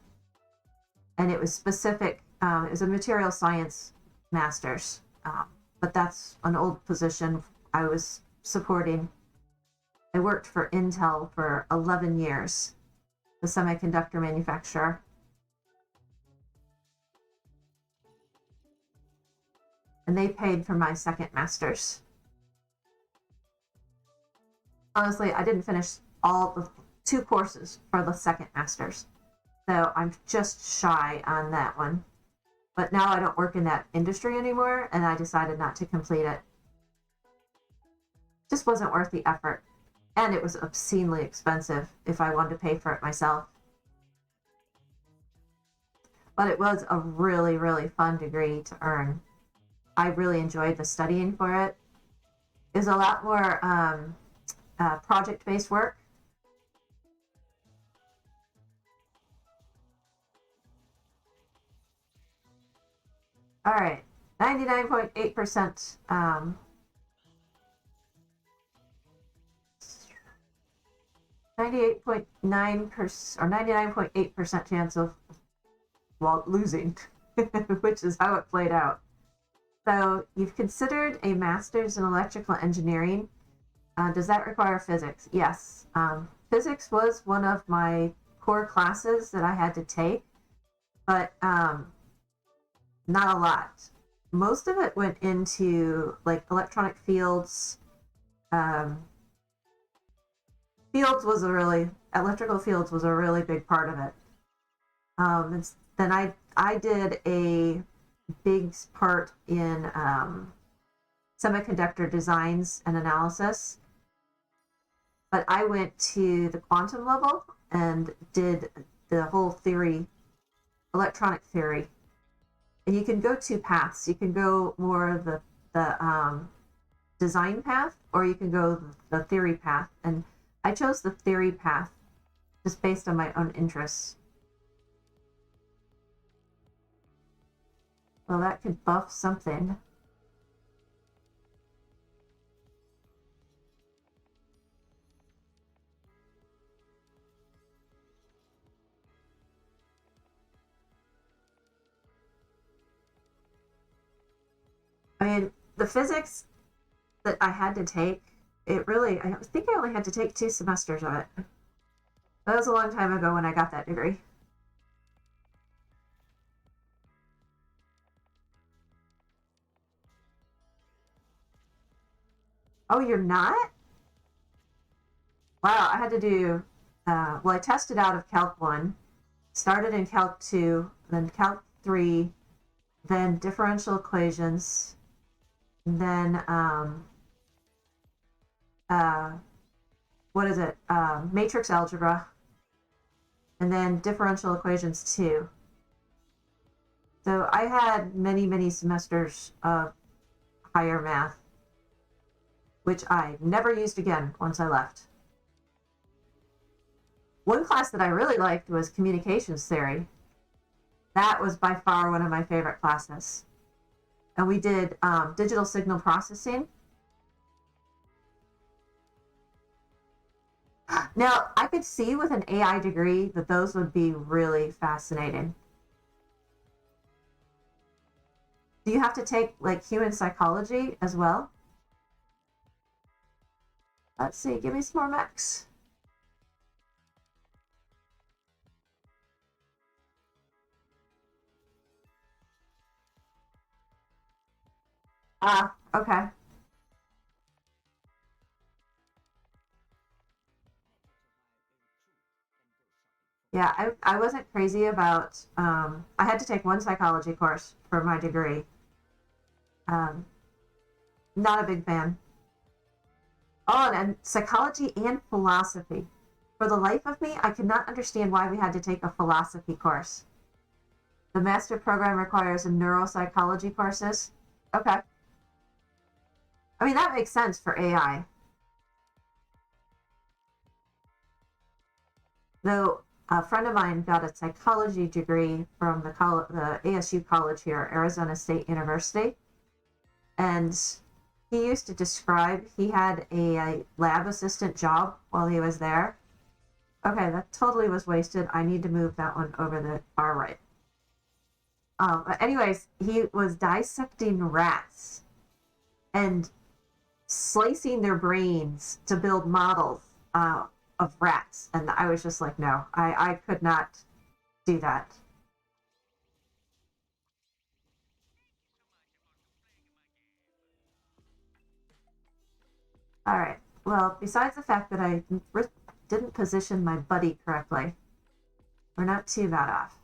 and it was specific. It was a material science master's, but that's an old position I was supporting. I worked for Intel for 11 years, the semiconductor manufacturer. And they paid for my second master's. Honestly, I didn't finish all the 2 courses for the second master's, so I'm just shy on that one. But now I don't work in that industry anymore, and I decided not to complete it. Just wasn't worth the effort, and it was obscenely expensive if I wanted to pay for it myself. But it was a really, really fun degree to earn. I really enjoyed the studying for it. It was a lot more project-based work. All right, 99.8%. 98.9% or 99.8% chance of, well, losing, which is how it played out. So you've considered a master's in electrical engineering. Does that require physics? Yes. Physics was one of my core classes that I had to take, but not a lot. Most of it went into like electronic fields. Um, electrical fields was a really big part of it. Then I did a big part in semiconductor designs and analysis, but I went to the quantum level and did the whole theory, electronic theory. And you can go 2 paths. You can go more the design path, or you can go the theory path. And I chose the theory path just based on my own interests. Well, that could buff something. I mean, the physics that I had to take, I think I only had to take 2 semesters of it. That was a long time ago when I got that degree. Oh, you're not? Wow, I had to do, well, I tested out of Calc 1, started in Calc 2, then Calc 3, then differential equations, then what is it? Matrix algebra, and then differential equations 2. So I had many, many semesters of higher math, which I never used again once I left. One class that I really liked was communications theory. That was by far one of my favorite classes. And we did digital signal processing. Now, I could see with an AI degree that those would be really fascinating. Do you have to take like human psychology as well? Let's see, give me some more mechs. Ah, okay. Yeah, I wasn't crazy about, I had to take one psychology course for my degree. Um, Not a big fan. Oh, and psychology and philosophy. For the life of me, I could not understand why we had to take a philosophy course. The master program requires neuropsychology courses. Okay. I mean, that makes sense for AI. Though a friend of mine got a psychology degree from the ASU college here, Arizona State University, and he used to describe he had a lab assistant job while he was there. Okay, that totally was wasted. I need to move that one over the far right. But anyways, he was dissecting rats and slicing their brains to build models of rats. And I was just like, no, I could not do that. All right. Well, besides the fact that I didn't position my buddy correctly, we're not too bad off.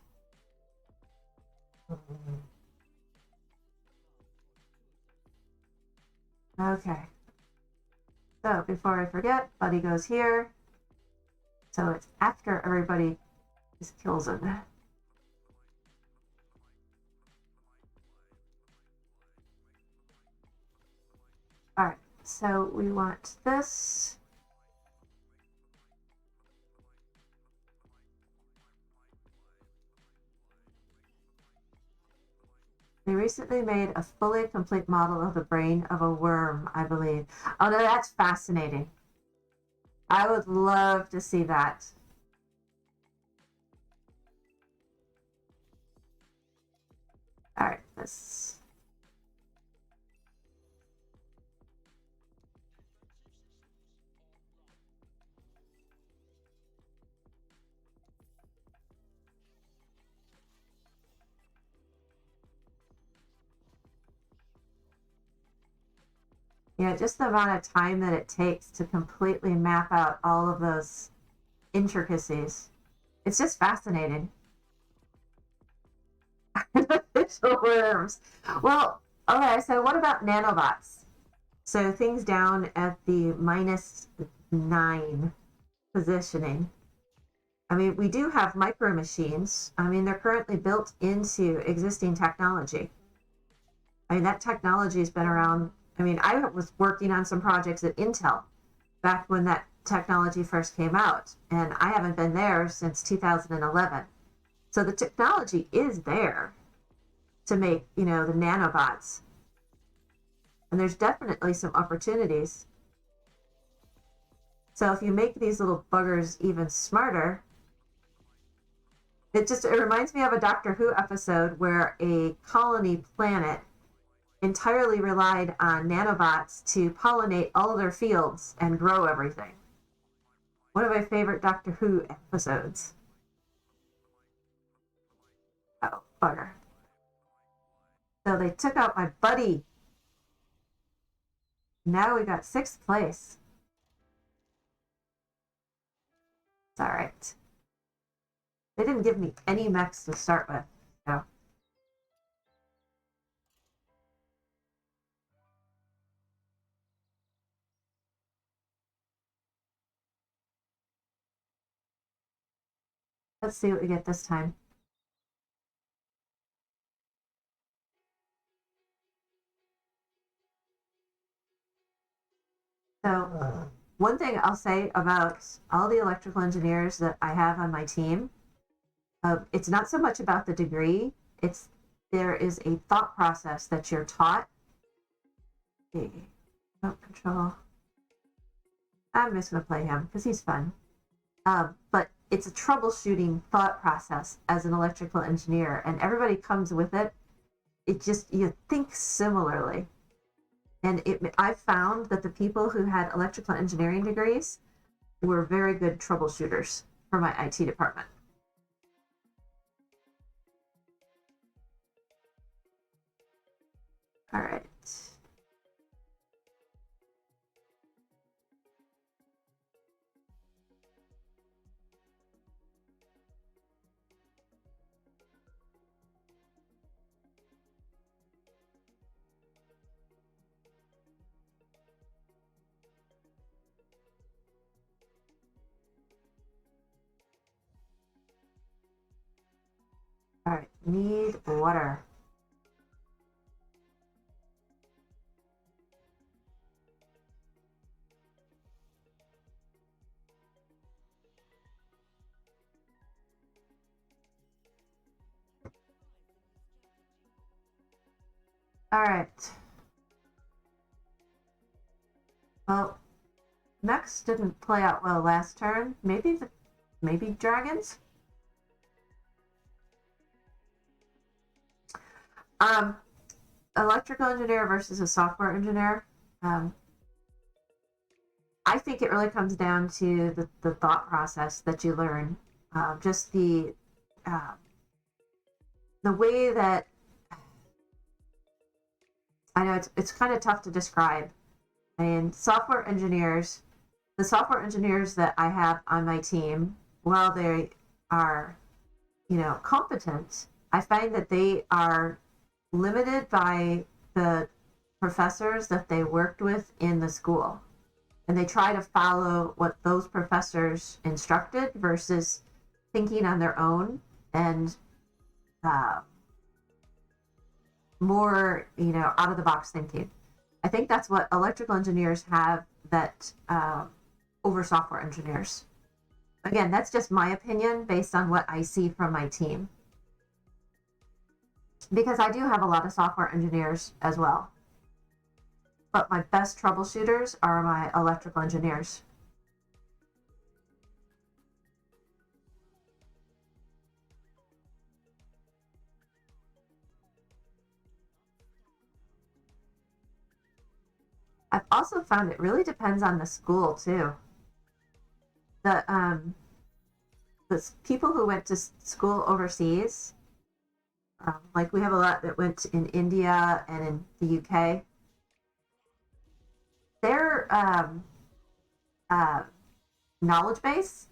Okay. So before I forget, buddy goes here. So it's after everybody is kills him. All right. So we want this. They recently made a fully complete model of the brain of a worm, I believe. Oh, no, that's fascinating. I would love to see that. All right, this. Yeah, just the amount of time that it takes to completely map out all of those intricacies. It's just fascinating. Artificial worms. Well, okay, so what about nanobots? So things down at the -9 positioning. I mean, we do have micro machines. I mean, they're currently built into existing technology. I mean, that technology has been around. I mean, I was working on some projects at Intel back when that technology first came out, and I haven't been there since 2011. So the technology is there to make, the nanobots. And there's definitely some opportunities. So if you make these little buggers even smarter, it reminds me of a Doctor Who episode where a colony planet entirely relied on nanobots to pollinate all their fields and grow everything. One of my favorite Doctor Who episodes. Oh, bugger. So they took out my buddy. Now we got 6th place. It's all right. They didn't give me any mechs to start with. So Let's see what we get this time. So one thing I'll say about all the electrical engineers that I have on my team, it's not so much about the degree. It's there is a thought process that you're taught. The remote control. I'm just gonna play him because he's fun. But it's a troubleshooting thought process as an electrical engineer, and everybody comes with it. It just you think similarly, and I found that the people who had electrical engineering degrees were very good troubleshooters for my IT department. All right. All right. Need water. All right. Well, next didn't play out well last turn. Maybe dragons. Um, Electrical engineer versus a software engineer. Um, I think it really comes down to the thought process that you learn. Just uh, the way that I know it's kind of tough to describe. And the software engineers that I have on my team, while they are, competent, I find that they are limited by the professors that they worked with in the school. And they try to follow what those professors instructed versus thinking on their own and uh, more, out of the box thinking. I think that's what electrical engineers have that over software engineers. Again, that's just my opinion based on what I see from my team. Because I do have a lot of software engineers as well. But my best troubleshooters are my electrical engineers. I've also found it really depends on the school too. The people who went to school overseas, like we have a lot that went in India and in the UK. Their uh, knowledge base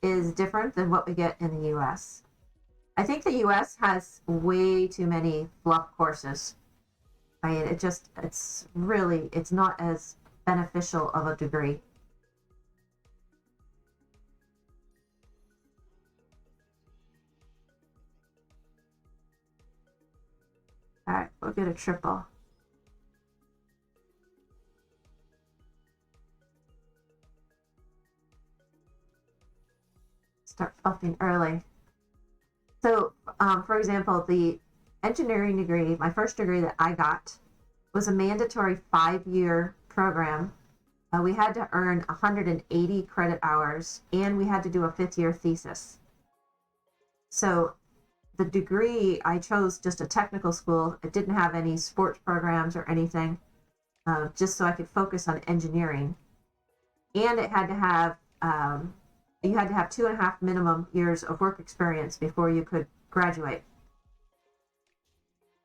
is different than what we get in the US. I think the US has way too many fluff courses. I mean, it's not as beneficial of a degree. All right, we'll get a triple. Start buffing early. So, for example, the engineering degree, my first degree that I got, was a mandatory 5-year program. We had to earn 180 credit hours, and we had to do a 5th-year thesis. So the degree, I chose just a technical school. It didn't have any sports programs or anything, just so I could focus on engineering. And it had to have, you had to have 2.5 minimum years of work experience before you could graduate.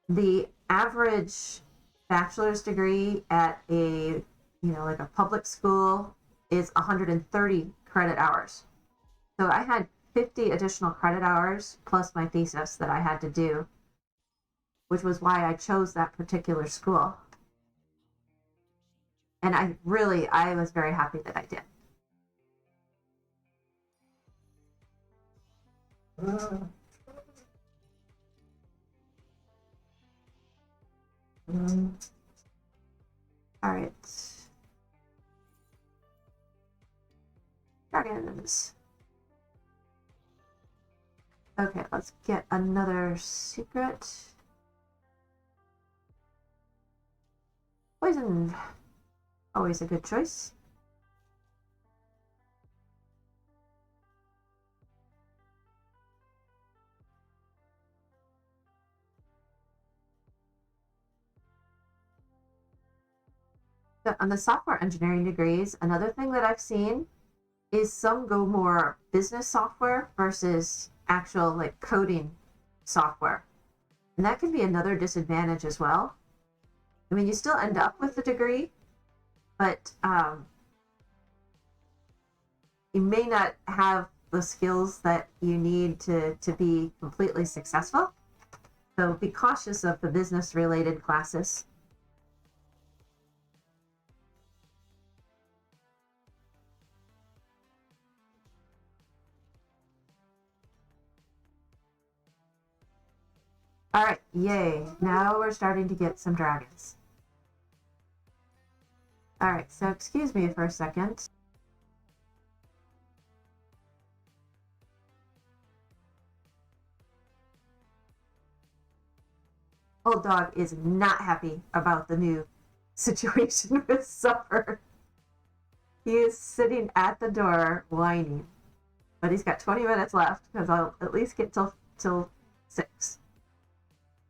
The average bachelor's degree at like a public school is 130 credit hours. So I had 50 additional credit hours plus my thesis that I had to do, which was why I chose that particular school. And I was very happy that I did. All right. Dragons. Okay, let's get another secret. Poison. Always a good choice. So on the software engineering degrees, another thing that I've seen is some go more business software versus actual like coding software. And that can be another disadvantage as well. I mean, you still end up with the degree, but you may not have the skills that you need to be completely successful. So be cautious of the business related classes. All right, yay. Now we're starting to get some dragons. All right, so excuse me for a second. Old dog is not happy about the new situation with supper. He is sitting at the door whining, but he's got 20 minutes left because I'll at least get till 6.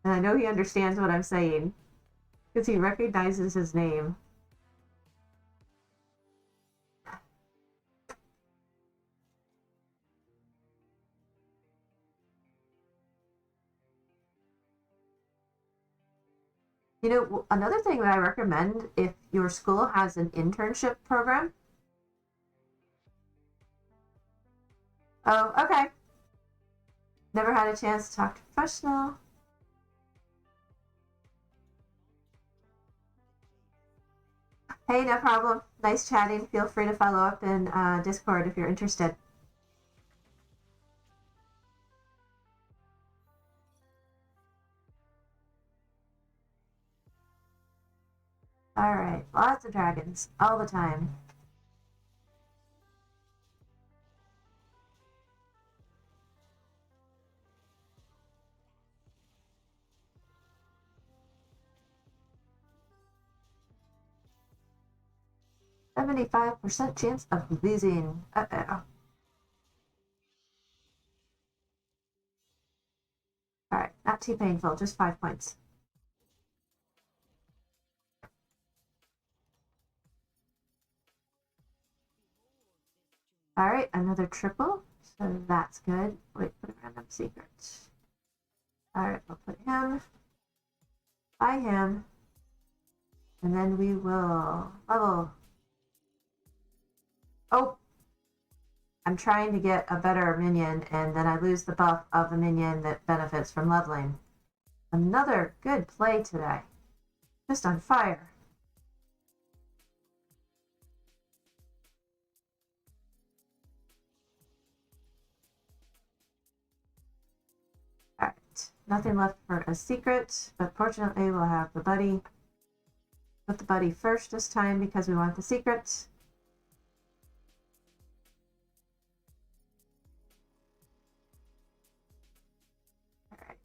And I know he understands what I'm saying because he recognizes his name. You know, another thing that I recommend if your school has an internship program. Oh, okay. Never had a chance to talk to a professional. Hey, no problem. Nice chatting. Feel free to follow up in Discord if you're interested. All right, lots of dragons all the time. $75% chance of losing. Uh-oh. All right, not too painful, just 5 points. All right, another triple, so that's good. Wait, put a random secret. All right, we'll put him by him, and then we will level. Oh, I'm trying to get a better minion, and then I lose the buff of the minion that benefits from leveling. Another good play today. Just on fire. All right, nothing left for a secret, but fortunately we'll have the buddy. Put the buddy first this time because we want the secret. All right.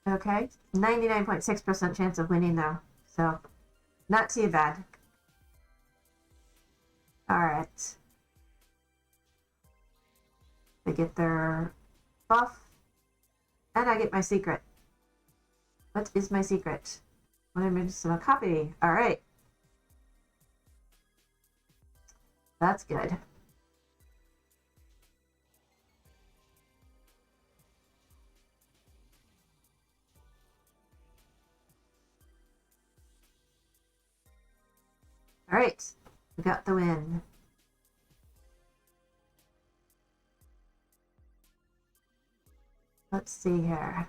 Okay, 99.6% chance of winning though, so not too bad. All right. They get their buff, and I get my secret. What is my secret? What am I just gonna copy? All right. That's good. All right, we got the win. Let's see here.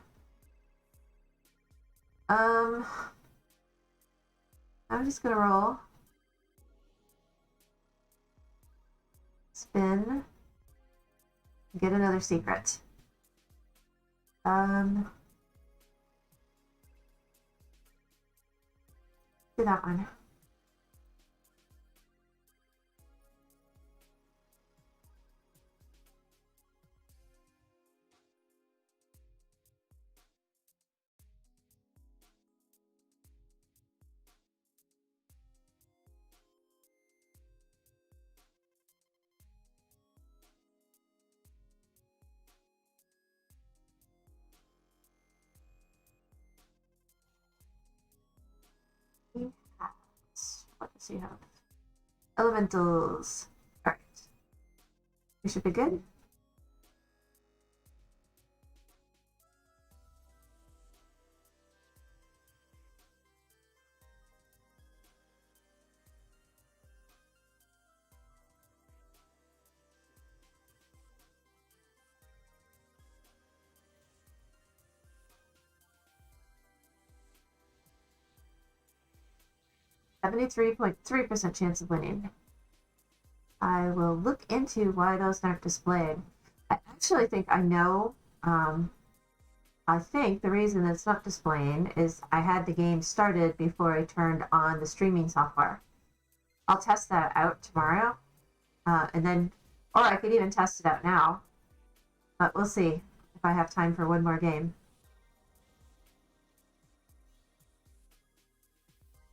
I'm just gonna roll. Spin. Get another secret. Do that one. What does he have? Elementals. Alright. We should be good. .3% chance of winning. I will look into why those aren't displayed. I actually think I know. I think the reason it's not displaying is I had the game started before I turned on the streaming software. I'll test that out tomorrow, and then, or I could even test it out now. But we'll see if I have time for one more game.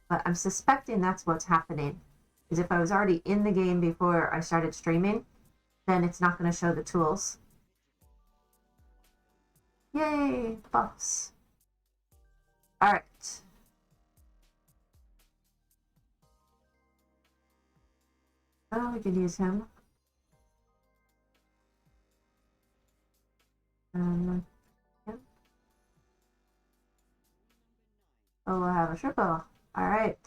But I'm suspecting that's what's happening. Is if I was already in the game before I started streaming, then it's not going to show the tools. Yay, buffs. All right. Oh, we could use him. Yeah. Oh, we'll have a triple. All right.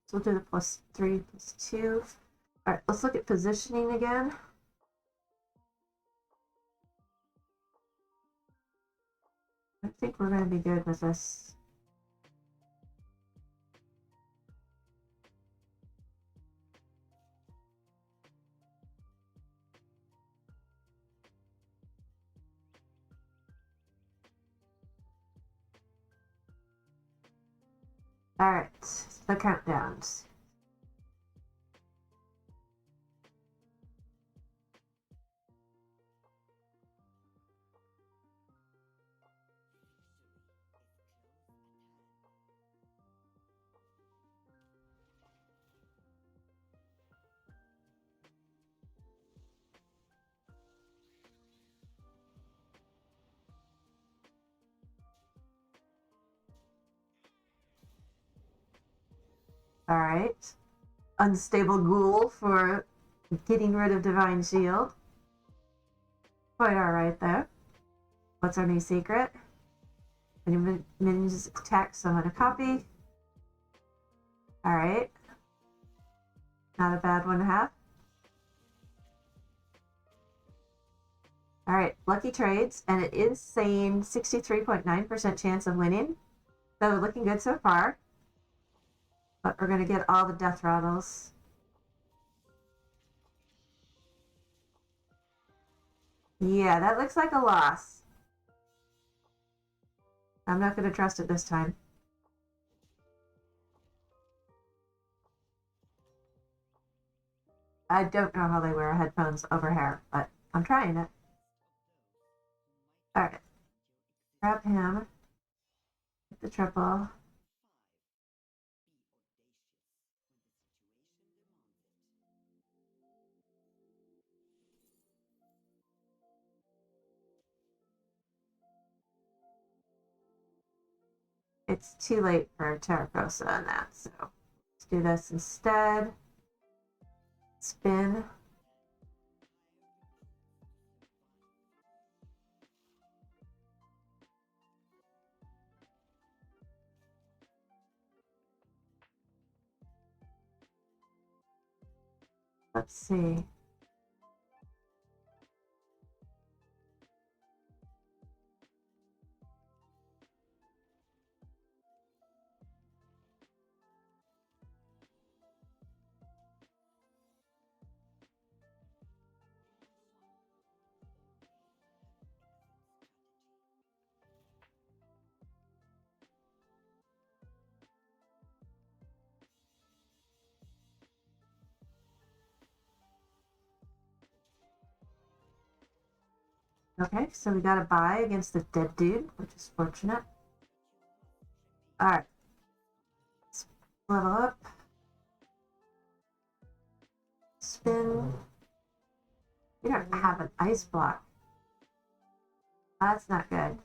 So we'll do the +3, +2. All right, let's look at positioning again. I think we're going to be good with this. All right, the countdowns. All right. Unstable ghoul for getting rid of divine shield. Quite all right there. What's our new secret? When minions attack, summon a copy. All right. Not a bad one to have. All right, lucky trades, and it is saying 63.9% chance of winning. So looking good so far. But we're going to get all the death rattles. Yeah, that looks like a loss. I'm not going to trust it this time. I don't know how they wear headphones over hair, but I'm trying it. All right. Grab him. Hit the triple. It's too late for Terracosa on that, so let's do this instead. Spin. Let's see. Okay, so we got a bye against the dead dude, which is fortunate. Alright. Let's level up. Spin. We don't have an ice block. That's not good.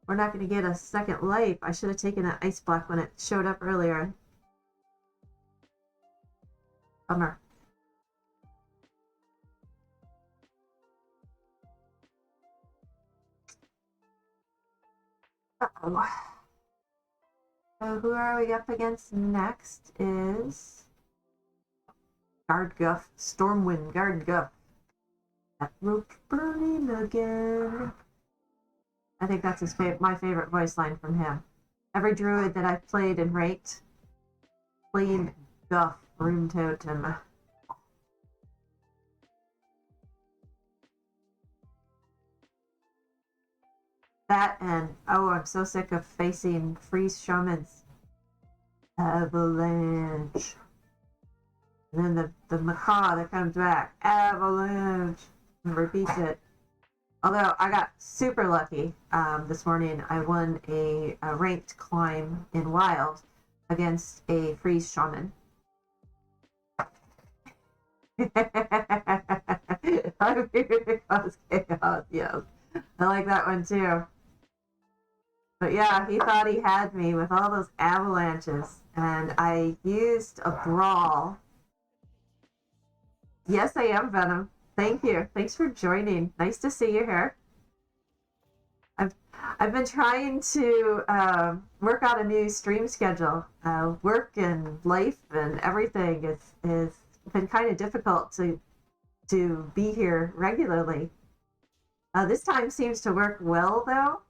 We're not going to get a second life. I should have taken an ice block when it showed up earlier. Bummer. Uh-oh. So who are we up against next is Guard Guff, Stormwind Guard Guff. That roach burning again. I think that's my favorite voice line from him. Every druid that I've played and raked, played Guff, Room Totem. That and, oh, I'm so sick of facing freeze shamans. Avalanche. And then the macaw that comes back. Avalanche. And repeats it. Although I got super lucky this morning. I won a ranked climb in Wild against a freeze shaman. I'm here to cause chaos, yes. I like that one too. But yeah, he thought he had me with all those avalanches. And I used a brawl. Yes, I am Venom. Thank you. Thanks for joining. Nice to see you here. I've been trying to work out a new stream schedule. Work and life and everything is been kind of difficult to be here regularly. This time seems to work well though,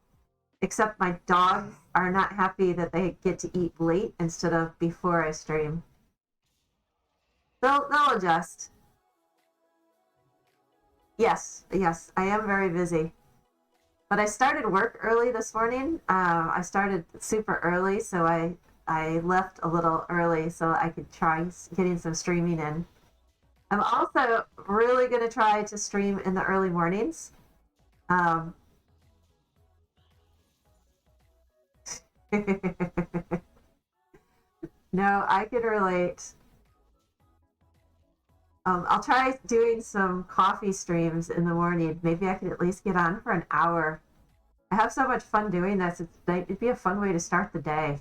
except my dogs are not happy that they get to eat late instead of before I stream. They'll adjust. Yes, I am very busy. But I started work early this morning. I started super early, so I left a little early so I could try getting some streaming in. I'm also really going to try to stream in the early mornings. No, I could relate. I'll try doing some coffee streams in the morning. Maybe I could at least get on for an hour. I have so much fun doing this. It'd be a fun way to start the day,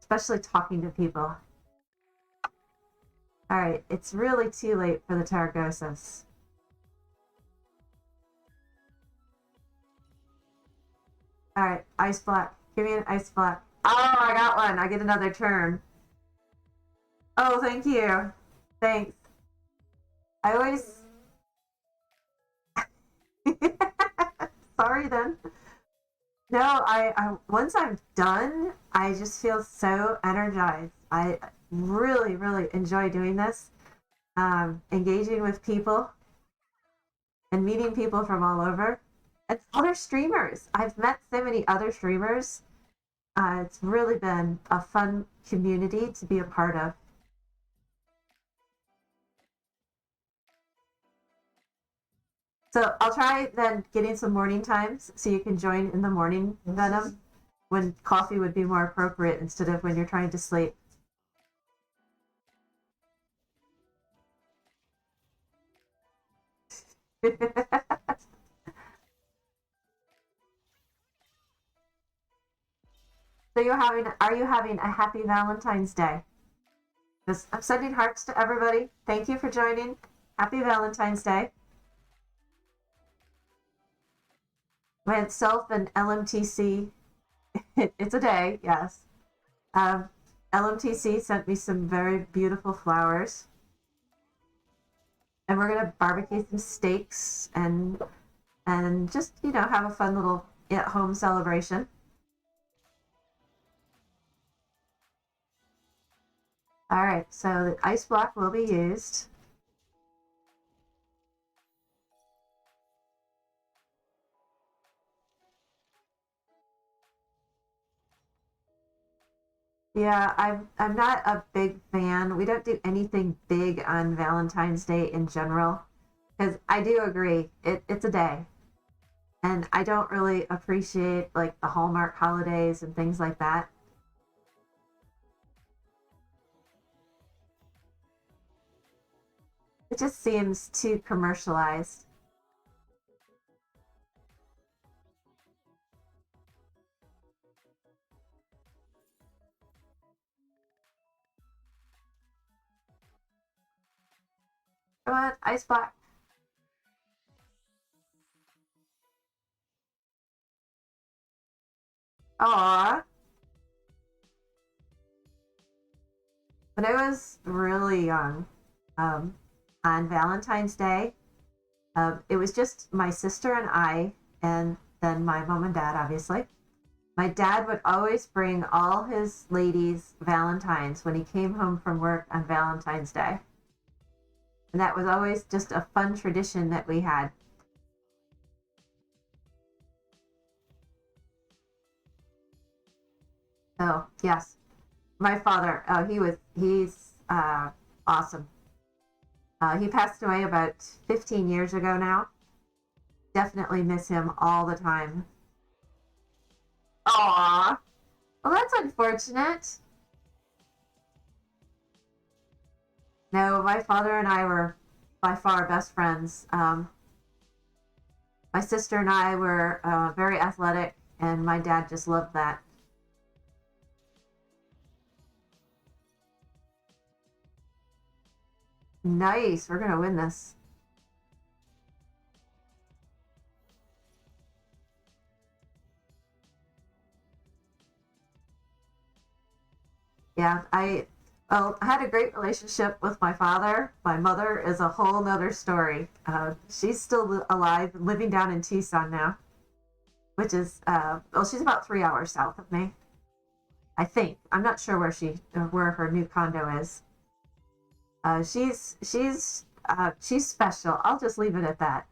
especially talking to people. All right, it's really too late for the Tarragosos. All right, ice block. Give me an ice block. Oh, I got one. I get another turn. Oh, thank you. Thanks. I always... Sorry then. No, I once I'm done, I just feel so energized. I really, really enjoy doing this. Engaging with people and meeting people from all over. And other streamers. I've met so many other streamers. It's really been a fun community to be a part of. So I'll try then getting some morning times so you can join in the morning, Venom, when coffee would be more appropriate instead of when you're trying to sleep. So are you having a happy Valentine's Day? I'm sending hearts to everybody. Thank you for joining. Happy Valentine's Day. Myself and LMTC It's a day, yes. Um, LMTC sent me some very beautiful flowers, and we're gonna barbecue some steaks and just have a fun little at home celebration. All right, so the ice block will be used. Yeah, I'm not a big fan. We don't do anything big on Valentine's Day in general because I do agree it's a day, and I don't really appreciate like the Hallmark holidays and things like that. It just seems too commercialized. Come on, ice block. Aw, when I was really young, um, on Valentine's Day, it was just my sister and I, and then my mom and dad, obviously. My dad would always bring all his ladies Valentines when he came home from work on Valentine's Day. And that was always just a fun tradition that we had. So, yes, my father, he's awesome. He passed away about 15 years ago now. Definitely miss him all the time. Aw, well, that's unfortunate. No, my father and I were by far best friends. My sister and I were very athletic, and my dad just loved that. Nice, we're gonna win this. Yeah, I had a great relationship with my father. My mother is a whole nother story. She's still alive, living down in Tucson now, which is well, she's about 3 hours south of me. I think. I'm not sure where her new condo is. She's special. I'll just leave it at that.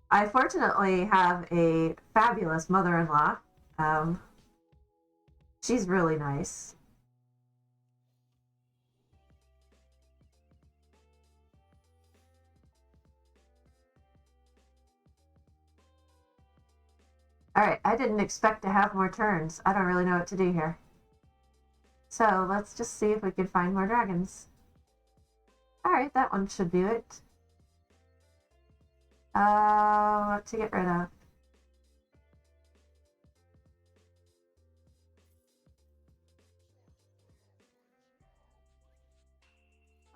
I fortunately have a fabulous mother-in-law. Um, she's really nice. All right, I didn't expect to have more turns. I don't really know what to do here. So let's just see if we can find more dragons. All right, that one should do it. What to get rid of?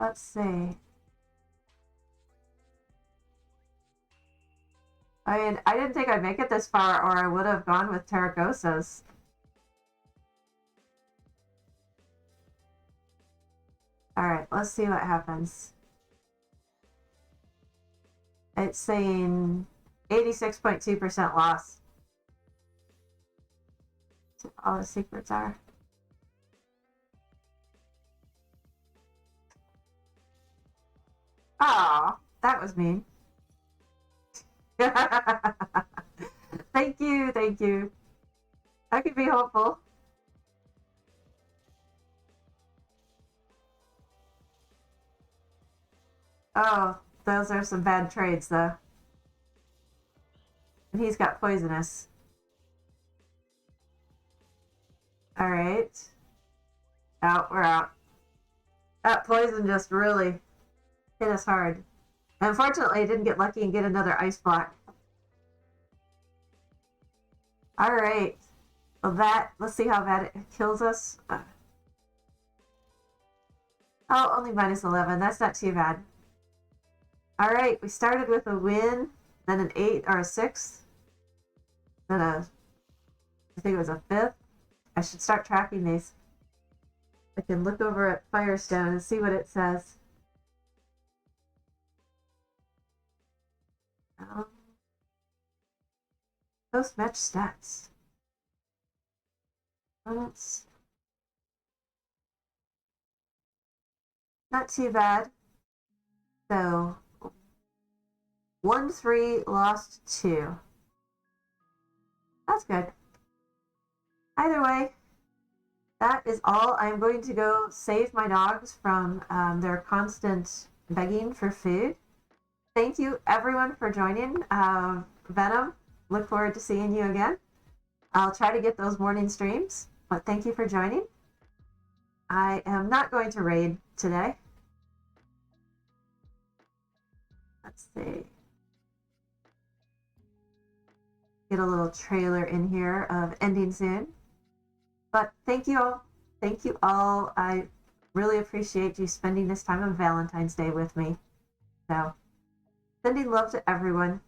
Let's see. I mean, I didn't think I'd make it this far, or I would have gone with Terragosas. All right, let's see what happens. It's saying 86.2% loss. All the secrets are. Oh, that was mean. Thank you, thank you. That could be helpful. Oh, those are some bad trades, though. And he's got poisonous. All right. Out, we're out. That poison just really hit us hard. Unfortunately, I didn't get lucky and get another ice block. All right. Well, let's see how bad it kills us. Oh, only -11. That's not too bad. All right. We started with a win, then an 8 or a 6, then a I think it was a 5th. I should start tracking these. I can look over at Firestone and see what it says. Post-match stats. Well, that's not too bad. So, 1-3, lost 2. That's good. Either way, that is all. I'm going to go save my dogs from their constant begging for food. Thank you, everyone, for joining. Venom, look forward to seeing you again. I'll try to get those morning streams, but thank you for joining. I am not going to raid today. Let's see. Get a little trailer in here of ending soon. But thank you all. Thank you all. I really appreciate you spending this time on Valentine's Day with me. So, sending love to everyone.